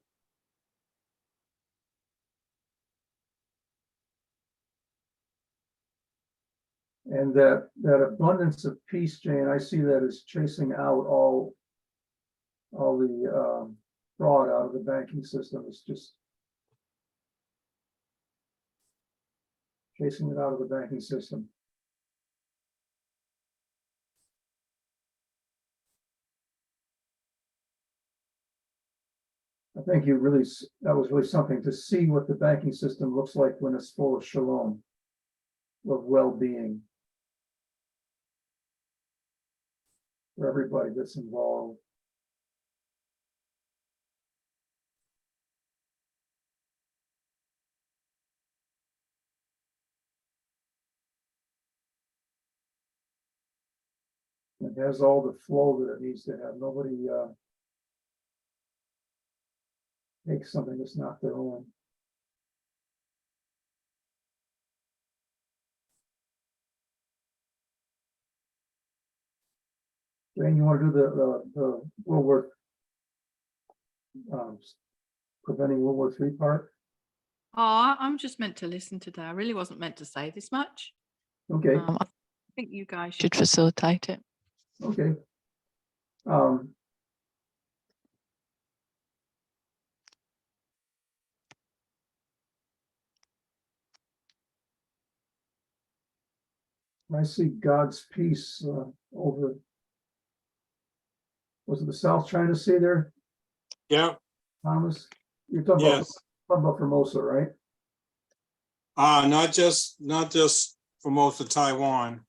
And that abundance of peace, Jane, I see that as chasing out all the fraud out of the banking system. It's just chasing it out of the banking system. I think that was really something to see what the banking system looks like when it's full of shalom, of well-being for everybody that's involved. It has all the flow that it needs to have. Nobody takes something that's not their own. Jane, you want to do the World War preventing World War III part? I'm just meant to listen today. I really wasn't meant to say this much. Okay, I think you guys should facilitate it. okay. Um, I see God's peace over. Was it the South China Sea there, Yeah, Thomas? You're talking about, yes. talking about Formosa, right? Not just for most of Taiwan,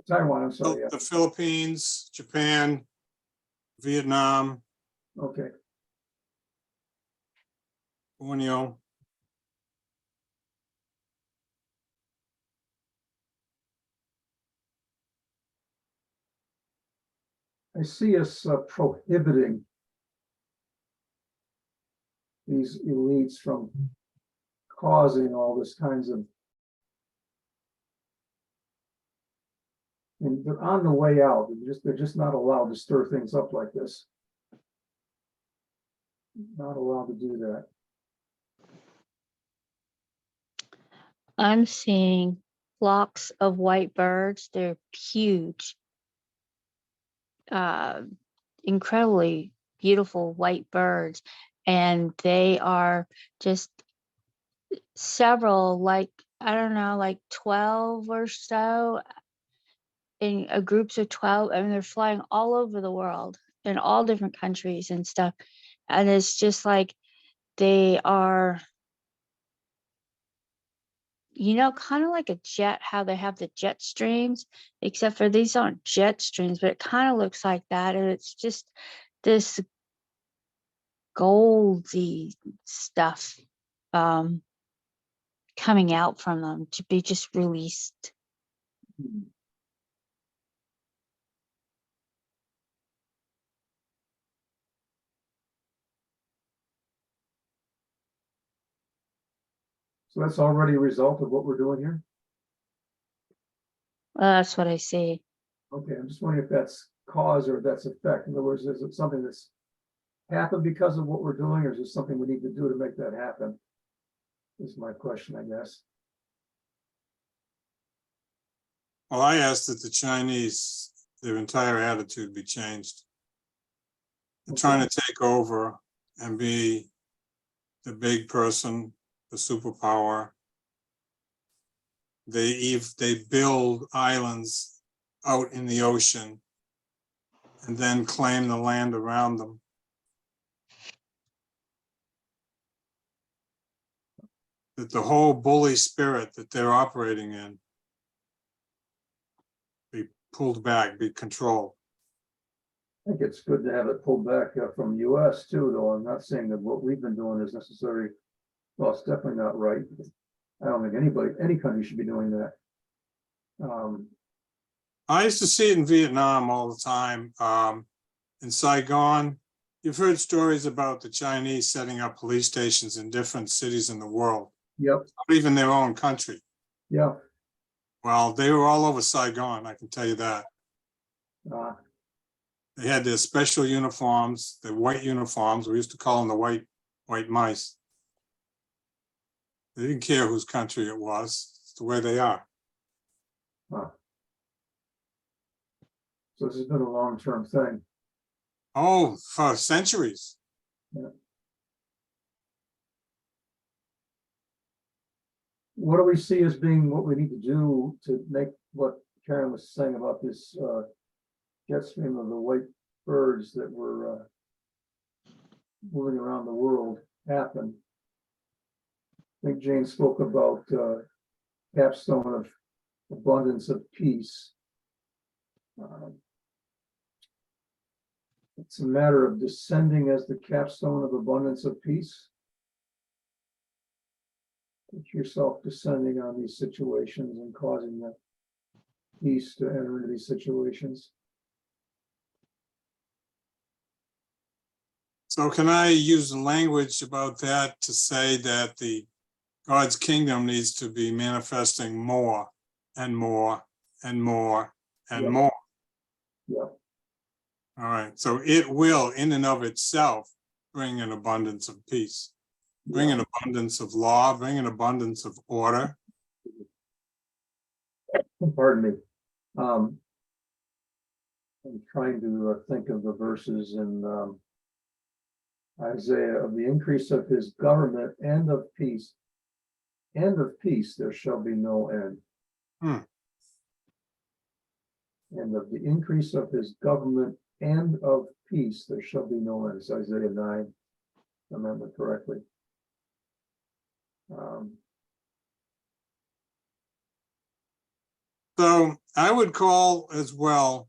Taiwan, I'm sorry, yeah, the Philippines, Japan, Vietnam, okay. Borneo. I see us prohibiting these elites from causing all this kinds of. And they're on the way out. They're just not allowed to stir things up like this. Not allowed to do that. I'm seeing flocks of white birds. They're huge, incredibly beautiful white birds. And they are just several, like, I don't know, like 12 or so in groups of 12. I mean, they're flying all over the world in all different countries and stuff. And it's just like they are, kind of like a jet, how they have the jet streams, except for these aren't jet streams, but it kind of looks like that. And it's just this goldy stuff coming out from them to be just released. So that's already a result of what we're doing here. That's what I see. Okay, I'm just wondering if that's cause or if that's effect. In other words, is it something that's happened because of what we're doing, or is it something we need to do to make that happen? Is my question, I guess. Well, I asked that the Chinese, their entire attitude be changed. They're trying to take over and be the big person, the superpower. They build islands out in the ocean and then claim the land around them. That the whole bully spirit that they're operating in be pulled back, be controlled. I think it's good to have it pulled back from US too, though. I'm not saying that what we've been doing is necessary. Well, it's definitely not right. I don't think any country should be doing that. I used to see it in Vietnam all the time. In Saigon, you've heard stories about the Chinese setting up police stations in different cities in the world, Yep, not even their own country. yeah. Well, they were all over Saigon, I can tell you that. They had their special uniforms, their white uniforms. We used to call them the white mice. They didn't care whose country it was. It's the way they are. So this has been a long-term thing. Oh, for centuries. What do we see as being what we need to do to make what Karen was saying about this jet stream of the white birds that were moving around the world happen? I think Jane spoke about capstone of abundance of peace. It's a matter of descending as the capstone of abundance of peace. Put yourself descending on these situations and causing the peace to enter into these situations. So can I use the language about that to say that the God's kingdom needs to be manifesting more and more and more and Yeah. more? Yeah. All right, so it will in and of itself bring an abundance of peace. bring an abundance of law, bring an abundance of order. Pardon me. I'm trying to think of the verses in Isaiah, of the increase of his government and of peace. And of peace there shall be no end. And of the increase of his government and of peace there shall be no end. It's Isaiah 9, if I remember correctly. So I would call as well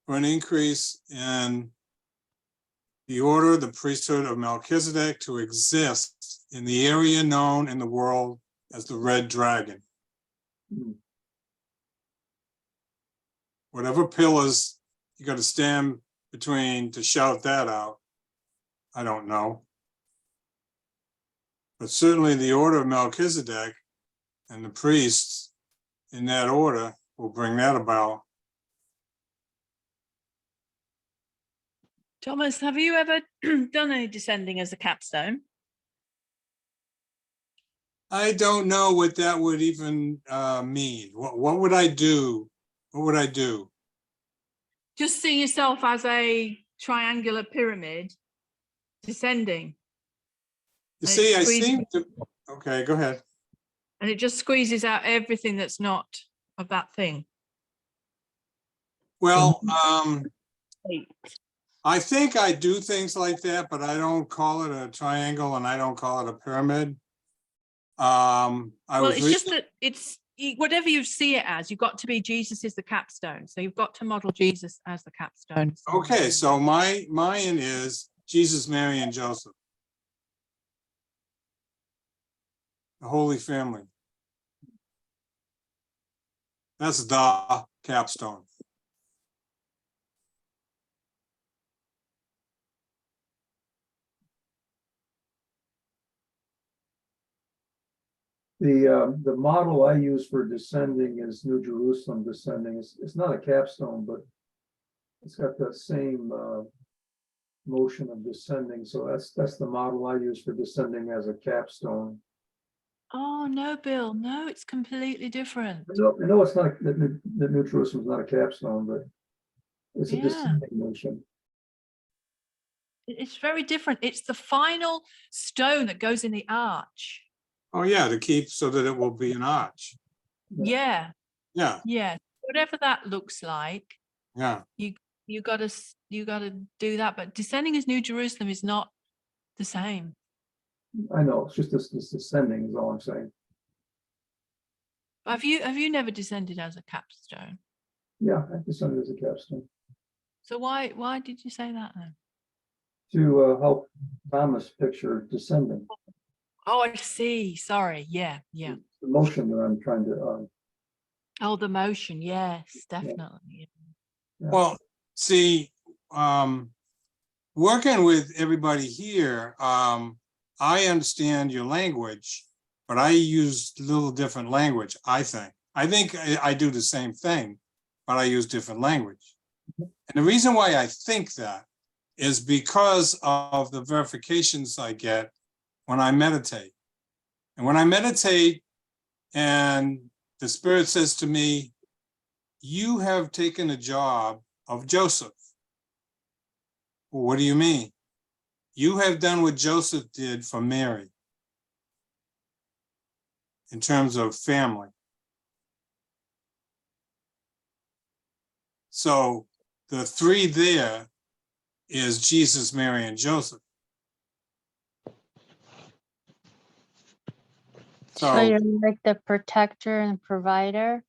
for an increase in the order, the priesthood of Melchizedek to exist in the area known in the world as the Red Dragon. Hmm. Whatever pillars you got to stand between to shout that out, I don't know. But certainly the order of Melchizedek and the priests in that order will bring that about. Thomas, have you ever done any descending as a capstone? I don't know what that would even mean. What would I do? What would I do? Just see yourself as a triangular pyramid descending. You And see, it I squeezes- seem to, okay, go ahead. And it just squeezes out everything that's not of that thing. Well, I think I do things like that, but I don't call it a triangle and I don't call it a pyramid. I Well, was it's just that whatever you see it as, you've got to be Jesus is the capstone. So you've got to model Jesus as the capstone. okay, so mine is Jesus, Mary, and Joseph. The Holy Family. That's the capstone. The model I use for descending is New Jerusalem descending. It's not a capstone, but it's got that same motion of descending. So that's the model I use for descending as a capstone. Oh, no, Bill. No, it's completely different. I know it's not that New Jerusalem is not a capstone, but it's a Yeah. descending motion. It's very different. It's the final stone that goes in the arch. Oh yeah, to keep so that it will be an arch. Yeah. Yeah, Yeah. Whatever that looks like, yeah. you gotta do that. But descending as New Jerusalem is not the same. I know, it's just this descending is all I'm saying. Have you never descended as a capstone? Yeah, I descended as a capstone So why did you say that then? to help Thomas picture descending. Oh, I see. Sorry. Yeah. Yeah. The motion that I'm trying to, Oh, the motion. Yes, definitely. yeah. Well, see, working with everybody here, I understand your language, but I use a little different language, I think. I think I do the same thing, but I use different language. And the reason why I think that is because of the verifications I get when I meditate. And when I meditate and the Spirit says to me, you have taken a job of Joseph. Well, what do you mean? You have done what Joseph did for Mary in terms of family. So the three there is Jesus, Mary, and Joseph. So So you're like the protector and provider.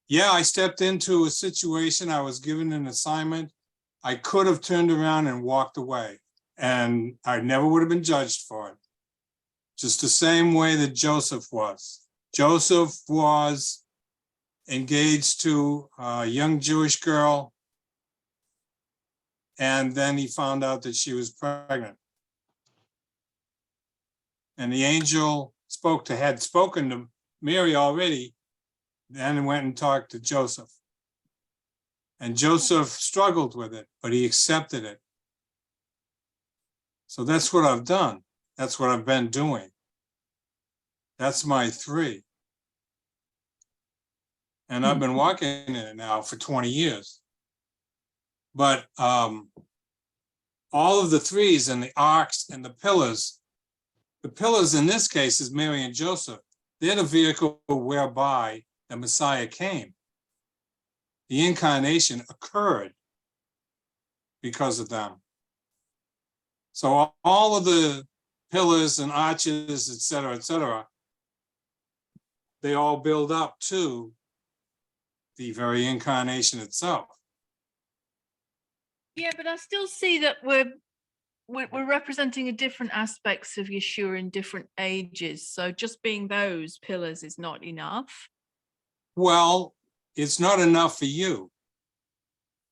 yeah, I stepped into a situation. I was given an assignment. I could have turned around and walked away, and I never would have been judged for it. Just the same way that Joseph was. Joseph was engaged to a young Jewish girl, and then he found out that she was pregnant. And the angel had spoken to Mary already, then went and talked to Joseph. And Joseph struggled with it, but he accepted it. So that's what I've done. That's what I've been doing. That's my 3. And I've been walking in it now for 20 years. But all of the 3s and the arcs and the pillars in this case is Mary and Joseph. They're the vehicle whereby the Messiah came. The incarnation occurred because of them. So all of the pillars and arches, et cetera, they all build up to the very incarnation itself. Yeah, but I still see that we're representing a different aspects of Yeshua in different ages. So just being those pillars is not enough. Well, it's not enough for you.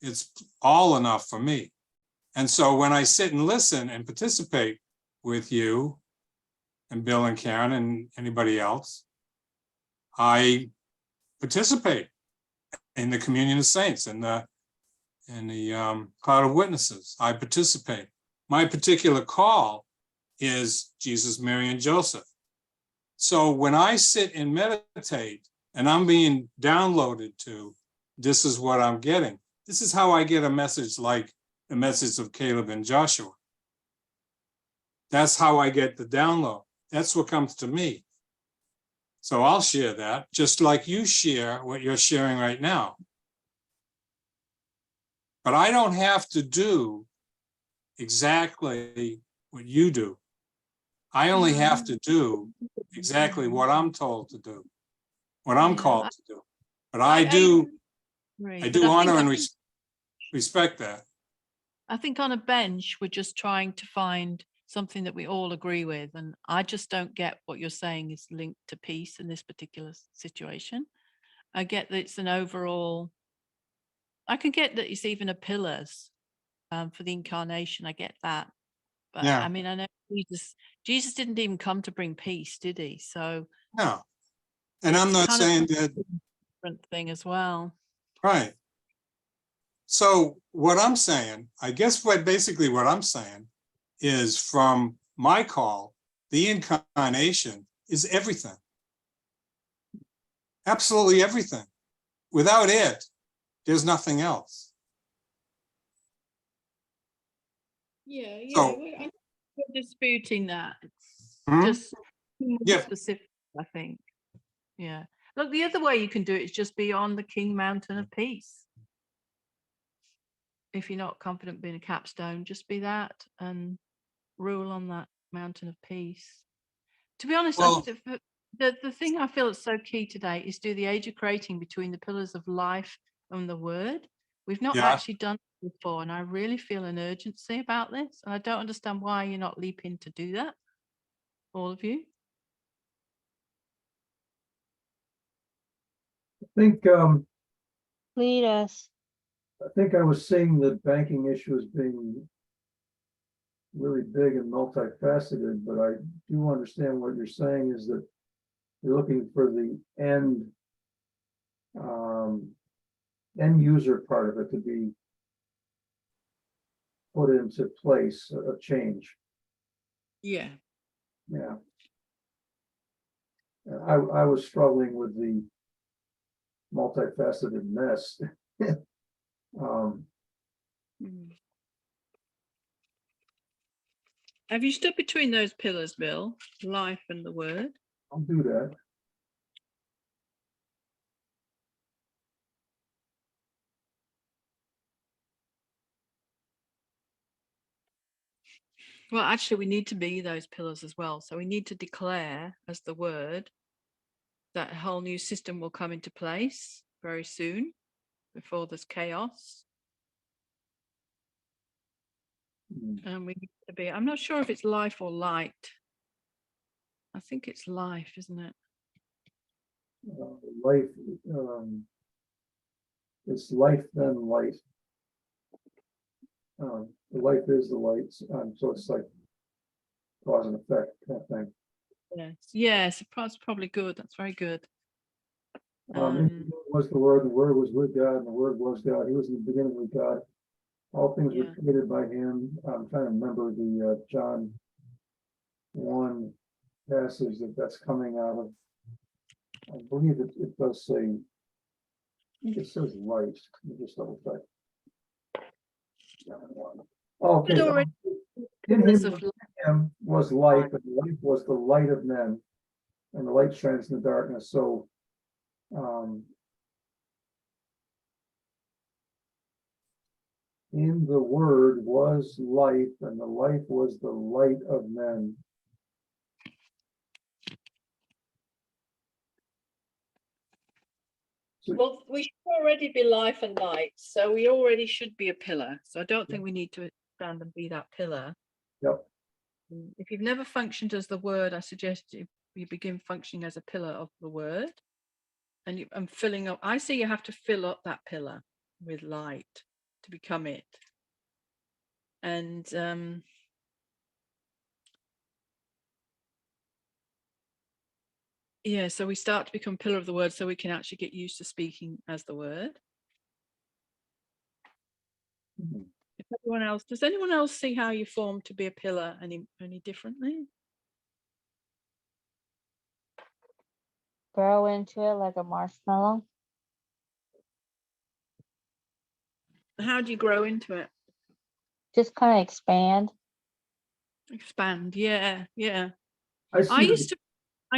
It's all enough for me. And so when I sit and listen and participate with you and Bill and Karen and anybody else, I participate in the communion of saints and the cloud of witnesses. I participate. My particular call is Jesus, Mary, and Joseph. So when I sit and meditate and I'm being downloaded to, this is what I'm getting. This is how I get a message like the message of Caleb and Joshua. That's how I get the download. That's what comes to me. So I'll share that, just like you share what you're sharing right now. But I don't have to do exactly what you do. I only have to do exactly what I'm told to do, what I'm called to do. But I do honor and respect that. I think on a bench, we're just trying to find something that we all agree with. And I just don't get what you're saying is linked to peace in this particular situation. I get that it's an overall, I can get that it's even a pillars for the incarnation. I get that. But Yeah. I mean, I know Jesus didn't even come to bring peace, did he? So No. And I'm not saying that. Different thing as well. Right. So what I'm saying, I guess basically what I'm saying is from my call, the incarnation is everything. Absolutely everything. Without it, there's nothing else. Yeah, So- we're disputing that. It's Hmm? just more Yeah. specific, I think. Yeah. Look, the other way you can do it is just be on the King Mountain of Peace. If you're not confident being a capstone, just be that and rule on that mountain of peace. To be honest, Well- the thing I feel is so key today is do the age of creating between the pillars of life and the word. We've not Yeah. actually done it before, and I really feel an urgency about this. And I don't understand why you're not leaping to do that, all of you. I think, Lead us. I was seeing the banking issue as being really big and multifaceted, but I do understand what you're saying is that you're looking for the end user part of it to be put into place, a change. Yeah. Yeah. I was struggling with the multifaceted mess. Have you stood between those pillars, Bill? Life and the word? I'll do that. Well, actually, we need to be those pillars as well. So we need to declare as the word that a whole new system will come into place very soon before there's chaos. And we need to be, I'm not sure if it's life or light. I think it's life, isn't it? Life, it's life then light. The life is the light, so it's like cause and effect kind of thing. Yes, it's probably good. That's very good. In the beginning was the Word was with God, and the Word was God. He was in the beginning with God. All things were created by him. I'm trying to remember the John one passage that's coming out of, I believe it does say, I think it says light. Let me just double check. Okay. It already In pillars him, of light. was life, and life was the light of men, and the light shines in the darkness. So, in the Word was life, and the life was the light of men. So, Well, we should already be life and light, so we already should be a pillar. So I don't think we need to stand and be that pillar. yep, If you've never functioned as the word, I suggest you begin functioning as a pillar of the word. And filling up, I see you have to fill up that pillar with light to become it. And yeah, so we start to become pillar of the word so we can actually get used to speaking as the word. Mhm. If everyone else, does anyone else see how you form to be a pillar any differently? Grow into it like a marshmallow. How do you grow into it? Just kind of expand. Expand. Yeah, yeah. I I see.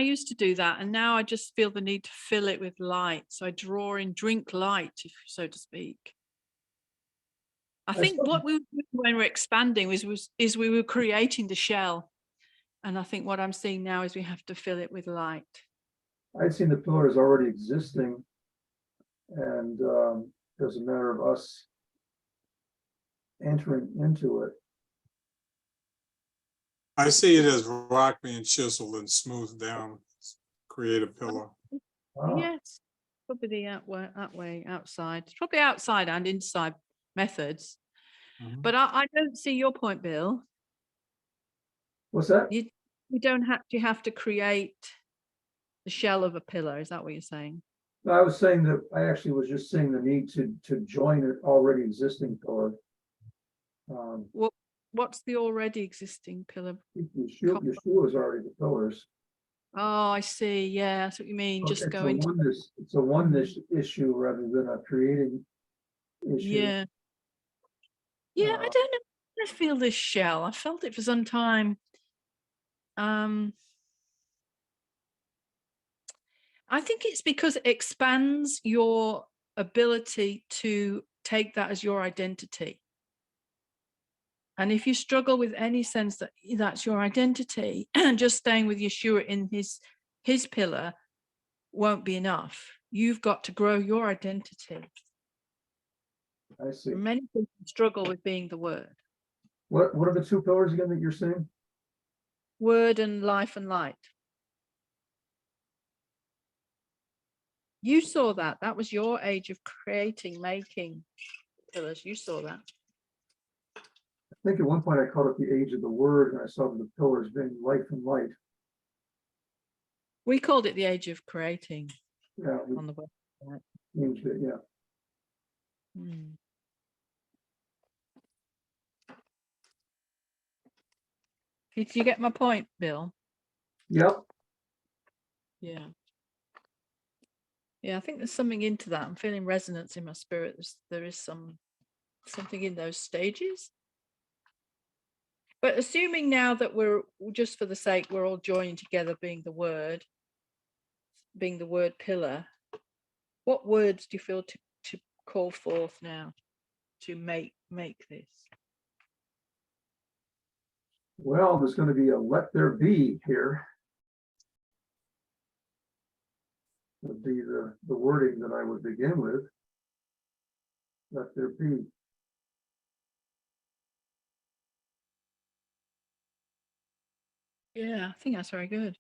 used to do that, and now I just feel the need to fill it with light. So I draw in, drink light, if so to speak. I think still- what we were doing when we're expanding is we were creating the shell, and I think what I'm seeing now is we have to fill it with light. I'd seen the pillars already existing, and there's a matter of us entering into it. I see it as rock being chiseled and smoothed down, create a pillar. Ah, Yes, probably that way, outside. It's probably outside and inside methods. Mhm. But I don't see your point, Bill. what's that? You don't have to create the shell of a pillar. Is that what you're saying? No, I was saying that I actually was just saying the need to join an already existing pillar. What's the already existing pillar? Yeshua is already the pillars. Oh, I see. Yeah, that's what you mean. Just go into It's a oneness issue rather than a creating issue. yeah. Yeah, I Uh, don't know. I feel this shell. I felt it for some time. I think it's because it expands your ability to take that as your identity. And if you struggle with any sense that that's your identity, just staying with Yeshua in his pillar won't be enough. You've got to grow your identity. I see. Many people struggle with being the word. What are the two pillars again that you're saying? Word and life and light. You saw that. That was your age of creating, making pillars. You saw that. I think at one point I called it the age of the word, and I saw the pillars being life and light. We called it the age of creating Yeah, we on the website. changed it, yeah. Hmm. Did you get my point, Bill? Yep. Yeah. Yeah, I think there's something into that. I'm feeling resonance in my spirit. There is something in those stages. But assuming now that we're just for the sake, we're all joining together being the word pillar, what words do you feel to call forth now to make this? Well, there's going to be a let there be here. Would be the wording that I would begin with. Let there be. Yeah, I think that's very good.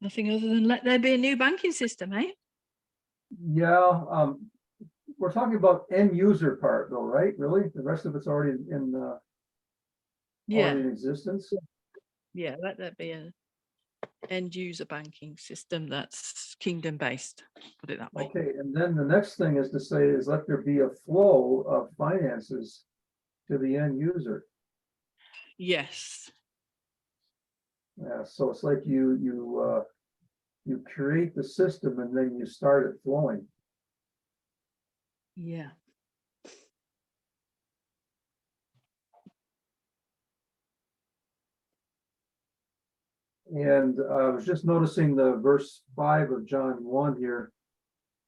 Nothing other than let there be a new banking system, eh? Yeah, we're talking about end user part though, right? Really? The rest of it's already already in existence? Yeah, let there be an end user banking system that's kingdom based, put it that way. Okay, and then the next thing is to say is let there be a flow of finances to the end user. Yes. Yeah, so it's like you create the system and then you start it flowing. Yeah. And I was just noticing the verse 5 of John 1 here.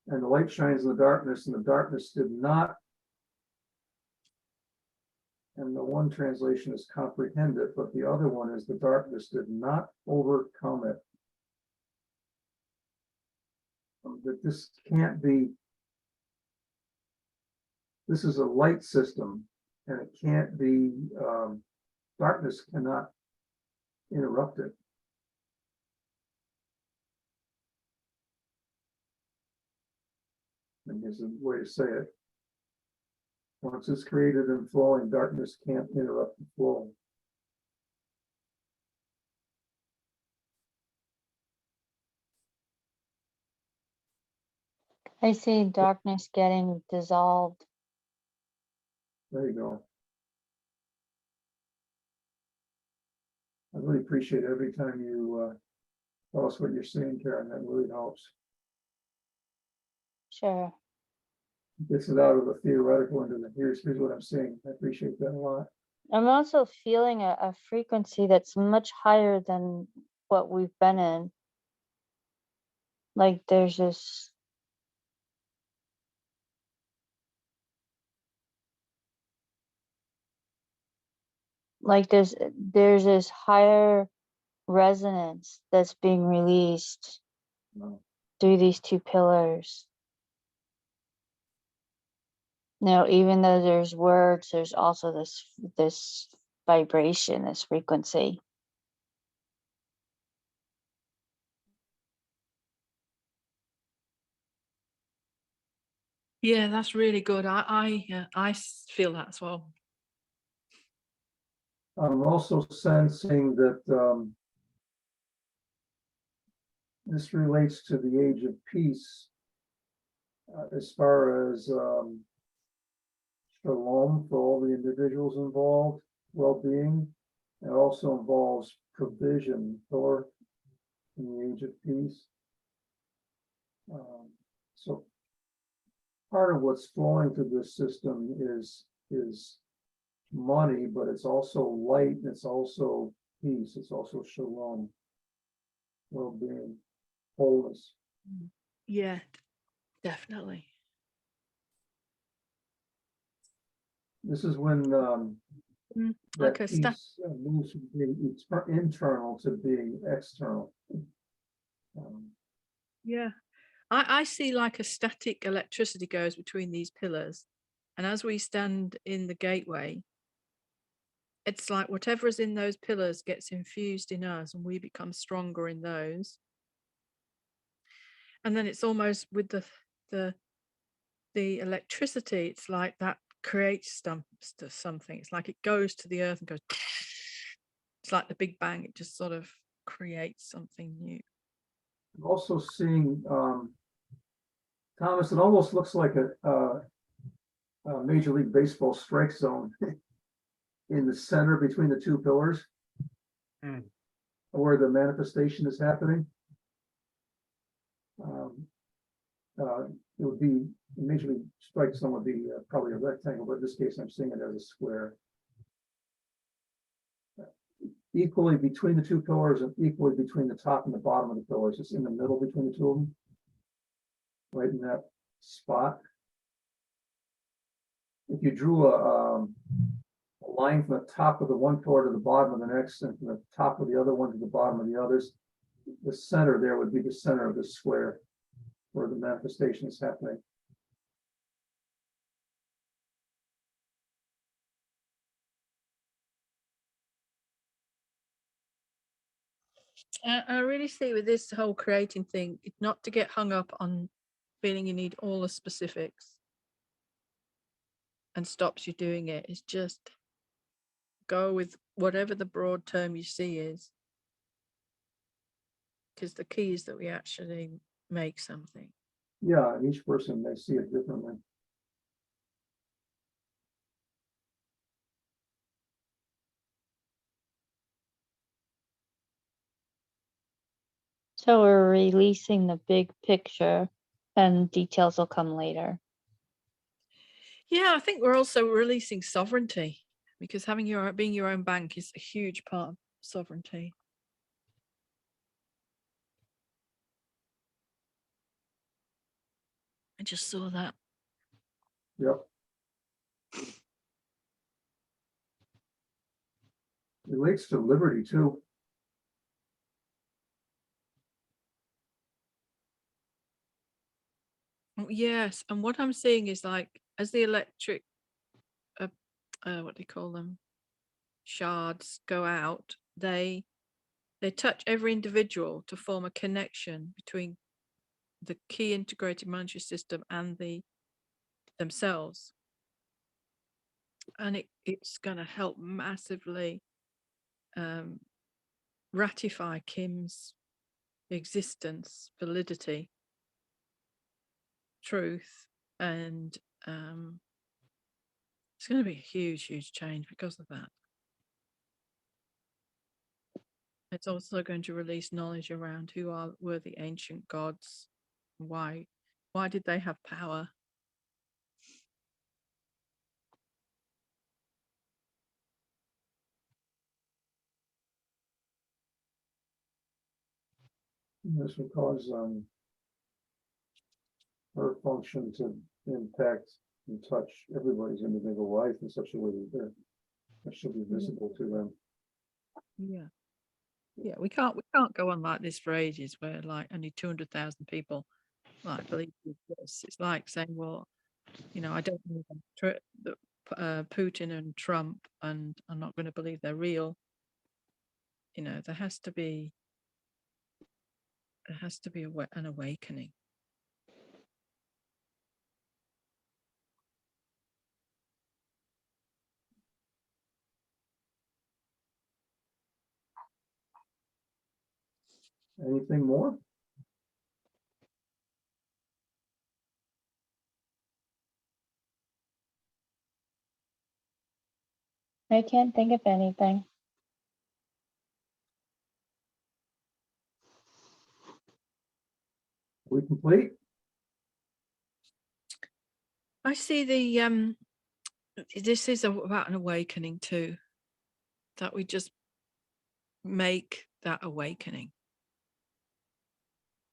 And the light shines in the darkness, and the darkness did not. And the one translation is comprehend it, but the other one is the darkness did not overcome it. That this can't be. This is a light system, and it can't be. Darkness cannot interrupt it. I guess a way to say it. Once it's created and flowing, darkness can't interrupt the flow. I see darkness getting dissolved. There you go. I really appreciate it every time you tell us what you're seeing, Karen. That really helps. Sure. Gets it out of the theoretical into the here's what I'm seeing. I appreciate that a lot. I'm also feeling a frequency that's much higher than what we've been in. Like there's this there's this higher resonance that's being released No. through these two pillars. Now, even though there's words, there's also this vibration, this frequency. Yeah, that's really good. I feel that as well. I'm also sensing that this relates to the age of peace as far as shalom for all the individuals involved, well-being. It also involves provision for in the age of peace. So part of what's flowing through this system is money, but it's also light, and it's also peace, it's also shalom, well-being, wholeness. Yeah, definitely. This is when Like that a sta- peace moves from being internal to being external. Yeah. I see like a static electricity goes between these pillars. And as we stand in the gateway, it's like whatever is in those pillars gets infused in us and we become stronger in those. And then it's almost with the electricity, it's like that creates something. It's like it goes to the earth and goes, it's like the Big Bang, it just sort of creates something new. I'm also seeing Thomas, it almost looks like a Major League Baseball strike zone in the center between the two pillars, where the manifestation is happening. It would be Major League strike zone would be probably a rectangle, but in this case, I'm seeing it as a square. Equally between the two pillars and equally between the top and the bottom of the pillars. It's in the middle between the two of them, right in that spot. If you drew a line from the top of the one pillar to the bottom of the next, and from the top of the other one to the bottom of the others, the center there would be the center of the square where the manifestation is happening. I really see with this whole creating thing, it's not to get hung up on feeling you need all the specifics and stops you doing it. It's just go with whatever the broad term you see is. Because the key is that we actually make something. Yeah, each person may see it differently. So we're releasing the big picture and details will come later. Yeah, I think we're also releasing sovereignty, because being your own bank is a huge part of sovereignty. I just saw that. Yep. Relates to liberty too. Yes, and what I'm seeing is like as the electric, what do you call them, shards go out, they touch every individual to form a connection between the key integrated monetary system and themselves, and it's going to help massively ratify Kim's existence, validity, truth, and it's going to be a huge change because of that. It's also going to release knowledge around were the ancient gods, why did they have power? This will cause her function to impact and touch everybody's individual life in such a way that should be visible to them. Yeah, we can't go on like this for ages, where like only 200,000 people like believe this. It's like saying, well, I don't believe Putin and Trump, and I'm not going to believe they're real. There has to be an awakening. Anything more? I can't think of anything. We complete? I see this is about an awakening too, that we just make that awakening.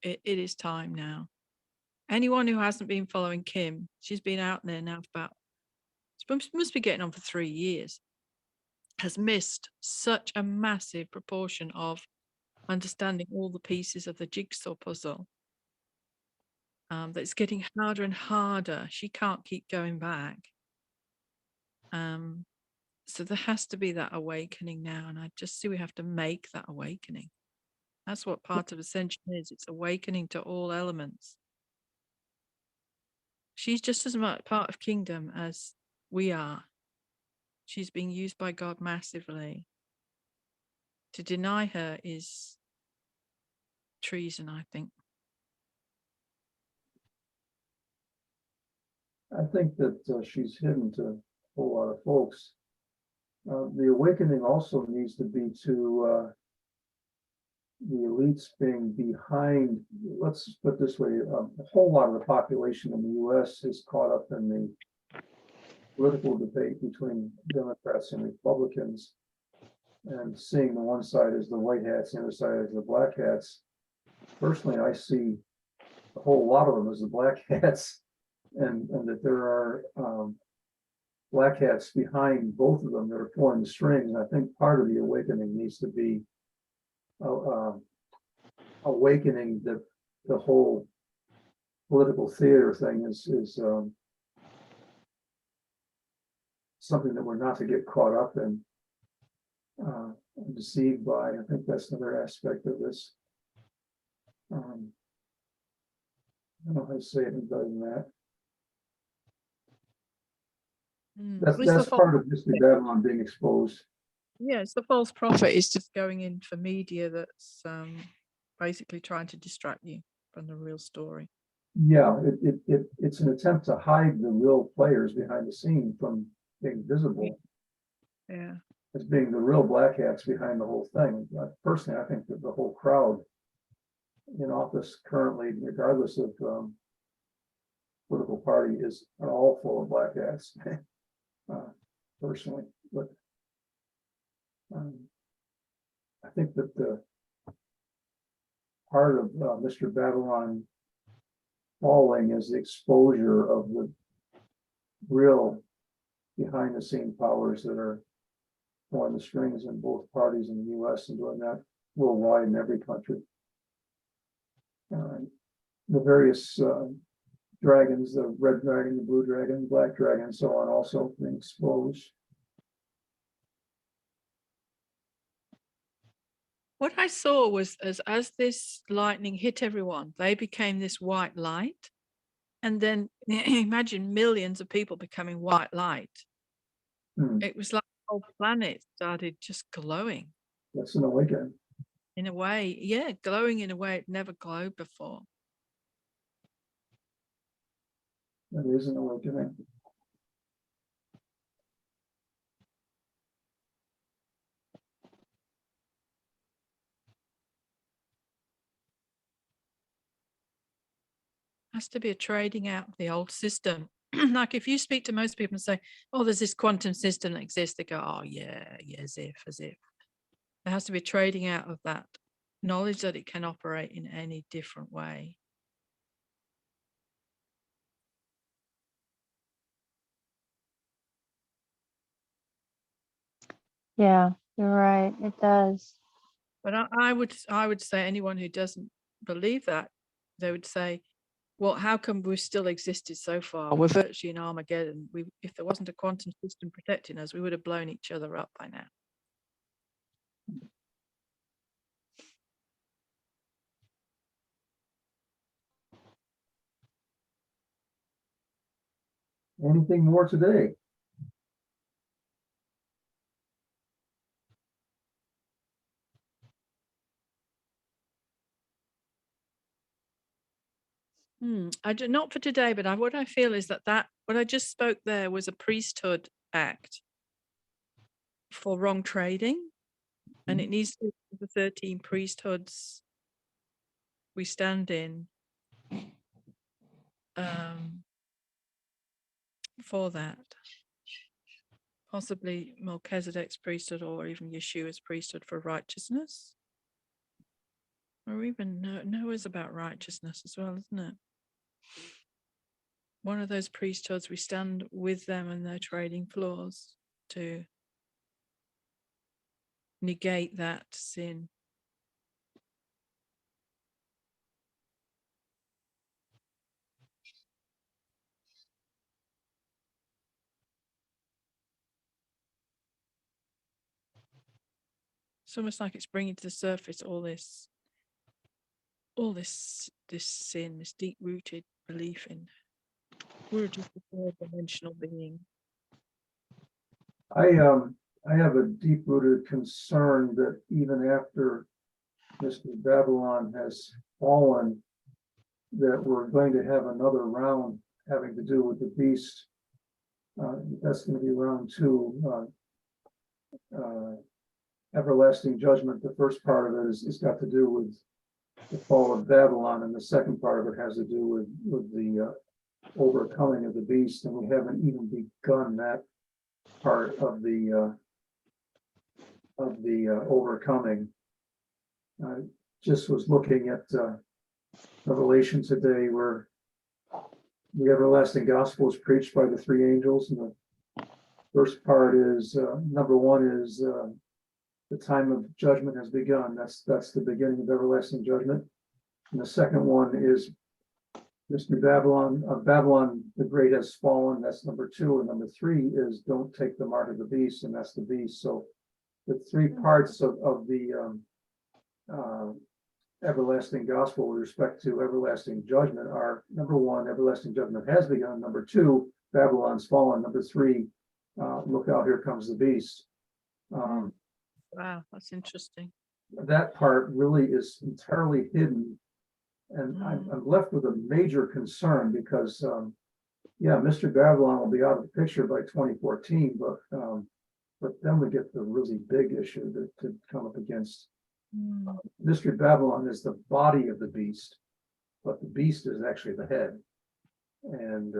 It is time now. Anyone who hasn't been following Kim, she's been out there now for must be getting on for 3 years, has missed such a massive proportion of understanding all the pieces of the jigsaw puzzle, that it's getting harder and harder. She can't keep going back. So there has to be that awakening now, and I just see we have to make that awakening. That's what part of ascension is. It's awakening to all elements. She's just as much part of kingdom as we are. She's being used by God massively. To deny her is treason, I think. I think that she's hidden to a whole lot of folks. The awakening also needs to be to the elites being behind. Let's put it this way, a whole lot of the population in the US is caught up in the political debate between Democrats and Republicans, and seeing the one side as the white hats, the other side as the black hats. Personally, I see a whole lot of them as the black hats, and that there are black hats behind both of them that are pulling the strings. And I think part of the awakening needs to be awakening that the whole political theater thing is something that we're not to get caught up in, deceived by. I think that's another aspect of this. I don't know how to say it any better than that. That's part of Mystery Babylon being exposed. Yes, the false prophet is just going in for media that's basically trying to distract you. from the real story. Yeah, it's an attempt to hide the real players behind the scene from being visible Yeah. as being the real black hats behind the whole thing. Personally, I think that the whole crowd in office currently, regardless of political party, are all full of black hats. Personally, but I think that the part of Mr. Babylon falling is the exposure of the real behind the scene powers that are pulling the strings in both parties in the US and doing that worldwide in every country. The various dragons, the red dragon, the blue dragon, black dragon, and so on, also being exposed. What I saw was as this lightning hit everyone, they became this white light. And then imagine millions of people becoming white light. It was like the whole planet started just glowing. That's an awakening. In a way, yeah, glowing in a way it never glowed before. That is an awakening. Has to be a trading out of the old system. Like if you speak to most people and say, oh, there's this quantum system that exists, they go, oh yeah, as if. There has to be a trading out of that knowledge that it can operate in any different way. Yeah, you're right. It does. But I would say anyone who doesn't believe that, they would say, well, how come we've still existed so far? We're virtually in Armageddon. If there wasn't a quantum system protecting us, we would have blown each other up by now. Anything more today? I do not for today, but what I feel is that what I just spoke there was a priesthood act for wrong trading, and it needs to be the 13 priesthoods we stand in for that. Possibly Melchizedek's priesthood or even Yeshua's priesthood for righteousness. Or even Noah's about righteousness as well, isn't it? One of those priesthoods, we stand with them and their trading floors to negate that sin. It's almost like it's bringing to the surface all this sin, this deep-rooted belief in we're just a four-dimensional being. I have a deep-rooted concern that even after Mr. Babylon has fallen, that we're going to have another round having to do with the beast. That's going to be round 2. Everlasting judgment. The first part of it is got to do with the fall of Babylon, and the second part of it has to do with the overcoming of the beast, and we haven't even begun that part of the overcoming. I just was looking at Revelation today, where the everlasting gospel is preached by the 3 angels, and the first part is number 1 is the time of judgment has begun. That's the beginning of everlasting judgment. And the second one is Mr. Babylon, Babylon the Great has fallen. That's number 2. And number 3 is don't take the mark of the beast, and that's the beast. So the 3 parts of the everlasting gospel with respect to everlasting judgment are: number 1, everlasting judgment has begun. Number 2, Babylon's fallen. Number 3, look out, here comes the beast. Wow, that's interesting. That part really is entirely hidden And I'm left with a major concern because, yeah, Mr. Babylon will be out of the picture by 2014, but then we get the really big issue to come up against. Mystery Babylon is the body of the beast, but the beast is actually the head. And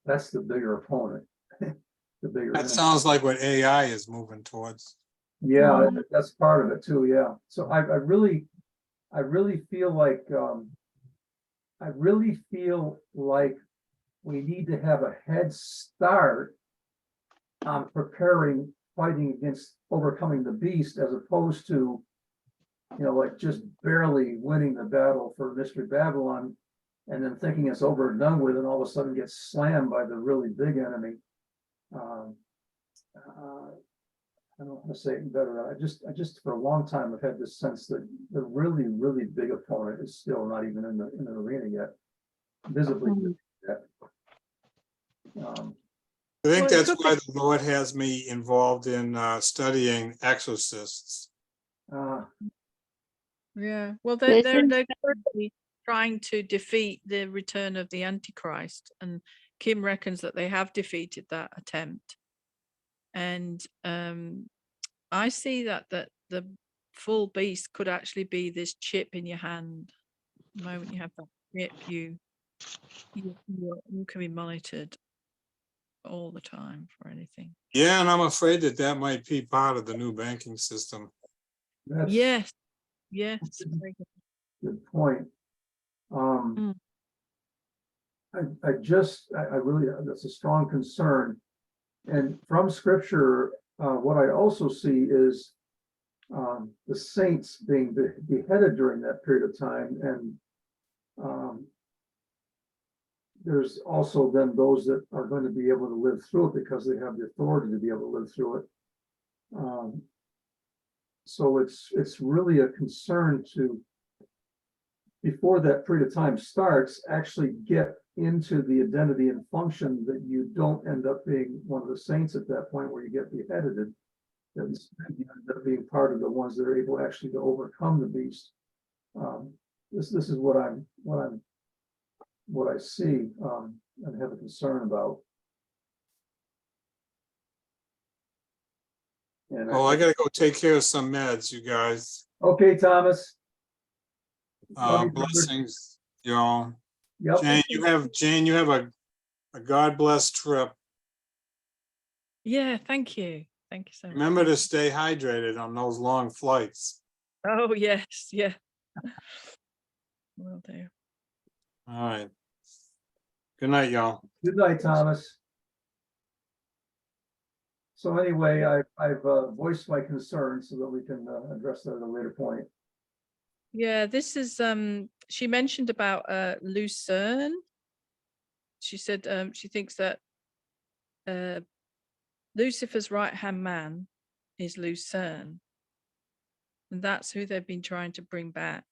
that's the bigger opponent. The bigger. That enemy. sounds like what AI is moving towards. Yeah, that's part of it too, yeah. So I really feel like, we need to have a head start on preparing, fighting against, overcoming the beast, as opposed to, like just barely winning the battle for Mystery Babylon and then thinking it's over and done with, and all of a sudden get slammed by the really big enemy. I don't know how to say it better. I just for a long time have had this sense that the really, really big opponent is still not even in the arena yet, visibly yet. I think Well, it that's could be- why the Lord has me involved in studying exorcists. Yeah, well, This they're is- currently trying to defeat the return of the Antichrist, and Kim reckons that they have defeated that attempt. And I see that the full beast could actually be this chip in your hand. The moment you have that chip, you can be monitored all the time for anything. Yeah, and I'm afraid that might be part of the new banking system. That's Yes, yes. Mhm. very good. a good point. I really, that's a strong concern. And from scripture, what I also see is the saints being beheaded during that period of time. And there's also then those that are going to be able to live through it because they have the authority to be able to live through it. So it's really a concern to, before that period of time starts, actually get into the identity and function that you don't end up being one of the saints at that point where you get beheaded. That instead you end up being part of the ones that are able actually to overcome the beast. This is what I see and have a concern about. And Oh, I gotta go take care of some meds, you guys. okay, Thomas. Love you, brother. Blessings, y'all. Yep. Jane, you have a God bless trip. Yeah, thank you. Thank you so much. Remember to stay hydrated on those long flights. Oh, yes, yeah. Will do. All right. Good night, y'all. Good night, Thomas. So anyway, I've voiced my concerns so that we can address that at a later point. Yeah, this is she mentioned about Lucerne. She said she thinks that Lucifer's right-hand man is Lucerne. And that's who they've been trying to bring back.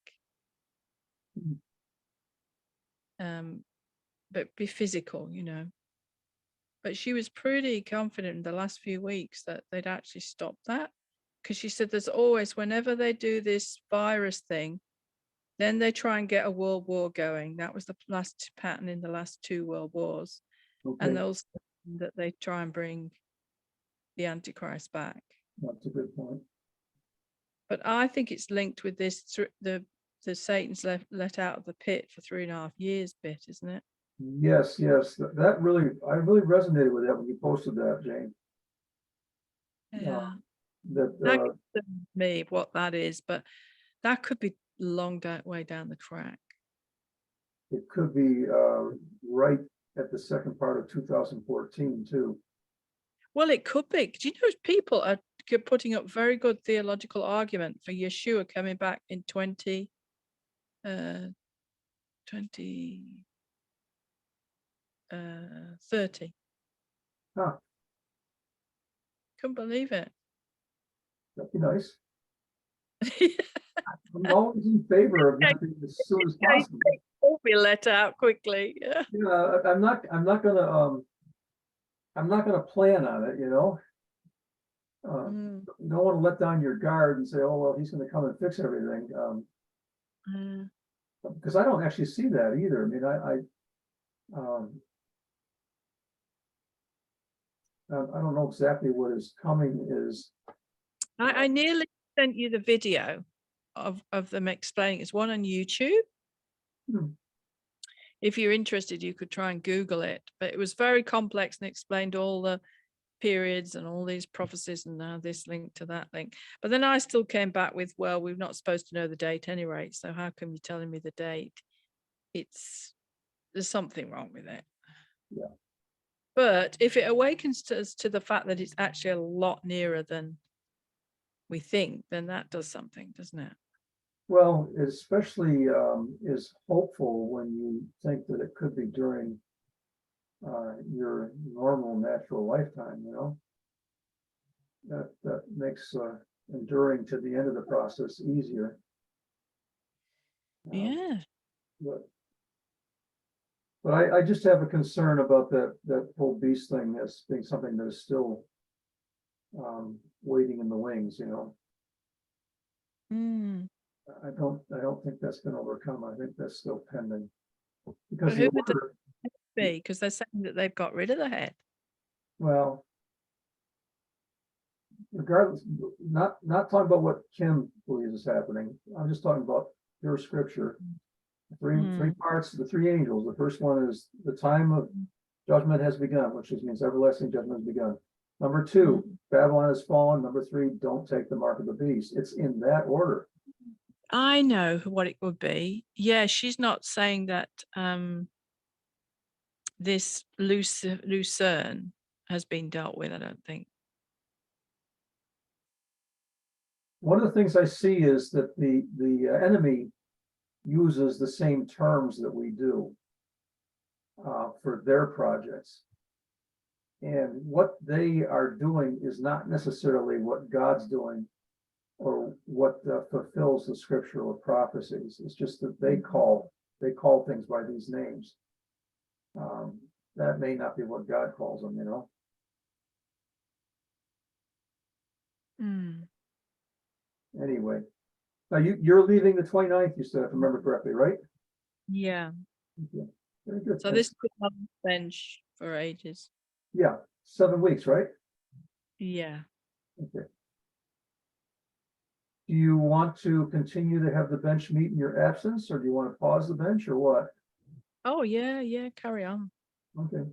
But be physical, But she was pretty confident in the last few weeks that they'd actually stopped that. Because she said there's always, whenever they do this virus thing, then they try and get a world war going. That was the last pattern in the last 2 world wars. Okay, And those that they try and bring the Antichrist back. that's a good point. But I think it's linked with this, the Satan's let out of the pit for 3.5 years bit, isn't it? Yes, that really, I really resonated with that when you posted that, Jane. Yeah. That That concerns me what that is, but that could be long way down the track. it could be right at the second part of 2014 too. Well, it could be. Do you know people are putting up very good theological argument for Yeshua coming back in 2030? Huh, Couldn't believe it. that'd be nice. I'm always in favor of nothing as soon as possible. Will be let out quickly. Yeah. Yeah, I'm not gonna plan on it, You don't want to let down your guard and say, oh, well, he's gonna come and fix everything. Because I don't actually see that either. I mean, I don't know exactly what is coming is, I nearly sent you the video of them explaining. It's one on YouTube. Hmm. If you're interested, you could try and Google it, but it was very complex and explained all the periods and all these prophecies and now this link to that link. But then I still came back with, well, we're not supposed to know the date anyway, so how come you're telling me the date? There's something wrong with it. Yeah. But if it awakens us to the fact that it's actually a lot nearer than we think, then that does something, doesn't it? well, especially is hopeful when you think that it could be during your normal natural lifetime, you know? That makes enduring to the end of the process easier. Yeah. But I just have a concern about that whole beast thing as being something that is still waiting in the wings, you know. Mm. I don't think that's been overcome. I think that's still pending. But Because who the would that order, be? Because they're saying that they've got rid of the head. well, regardless, not talking about what Kim believes is happening. I'm just talking about pure scripture. Three parts, the three angels. The first one is the time of judgment has begun, which just means everlasting judgment has begun. Number two, Babylon has fallen. Number three, don't take the mark of the beast. It's in that order. I know what it would be. Yeah, she's not saying that this Lucerne has been dealt with, I don't think. One of the things I see is that the enemy uses the same terms that we do for their projects. And what they are doing is not necessarily what God's doing or what fulfills the scriptural prophecies. It's just that they call things by these names. That may not be what God calls them, you know. Anyway, now you're leaving the 29th, you said, if I remember correctly, right? Yeah. Okay. Very good. So this could have on the bench for ages. Yeah, 7 weeks, right? Yeah. Okay. Do you want to continue to have the bench meet in your absence, or do you want to pause the bench, or what? Oh yeah, yeah. Carry on. Okay.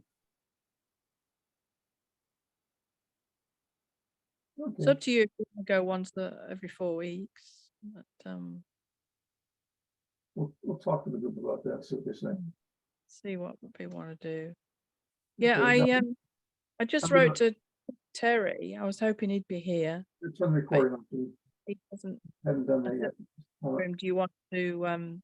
It's Okay. up to you if you want to go once every 4 weeks. But We'll talk to the group about that, see what they say. see what people want to do. Yeah, Okay, now, I just I'm wrote gonna- to Terry. I was hoping he'd be here. Turn the recording on, please. He hasn't. Haven't done that yet. Do you want to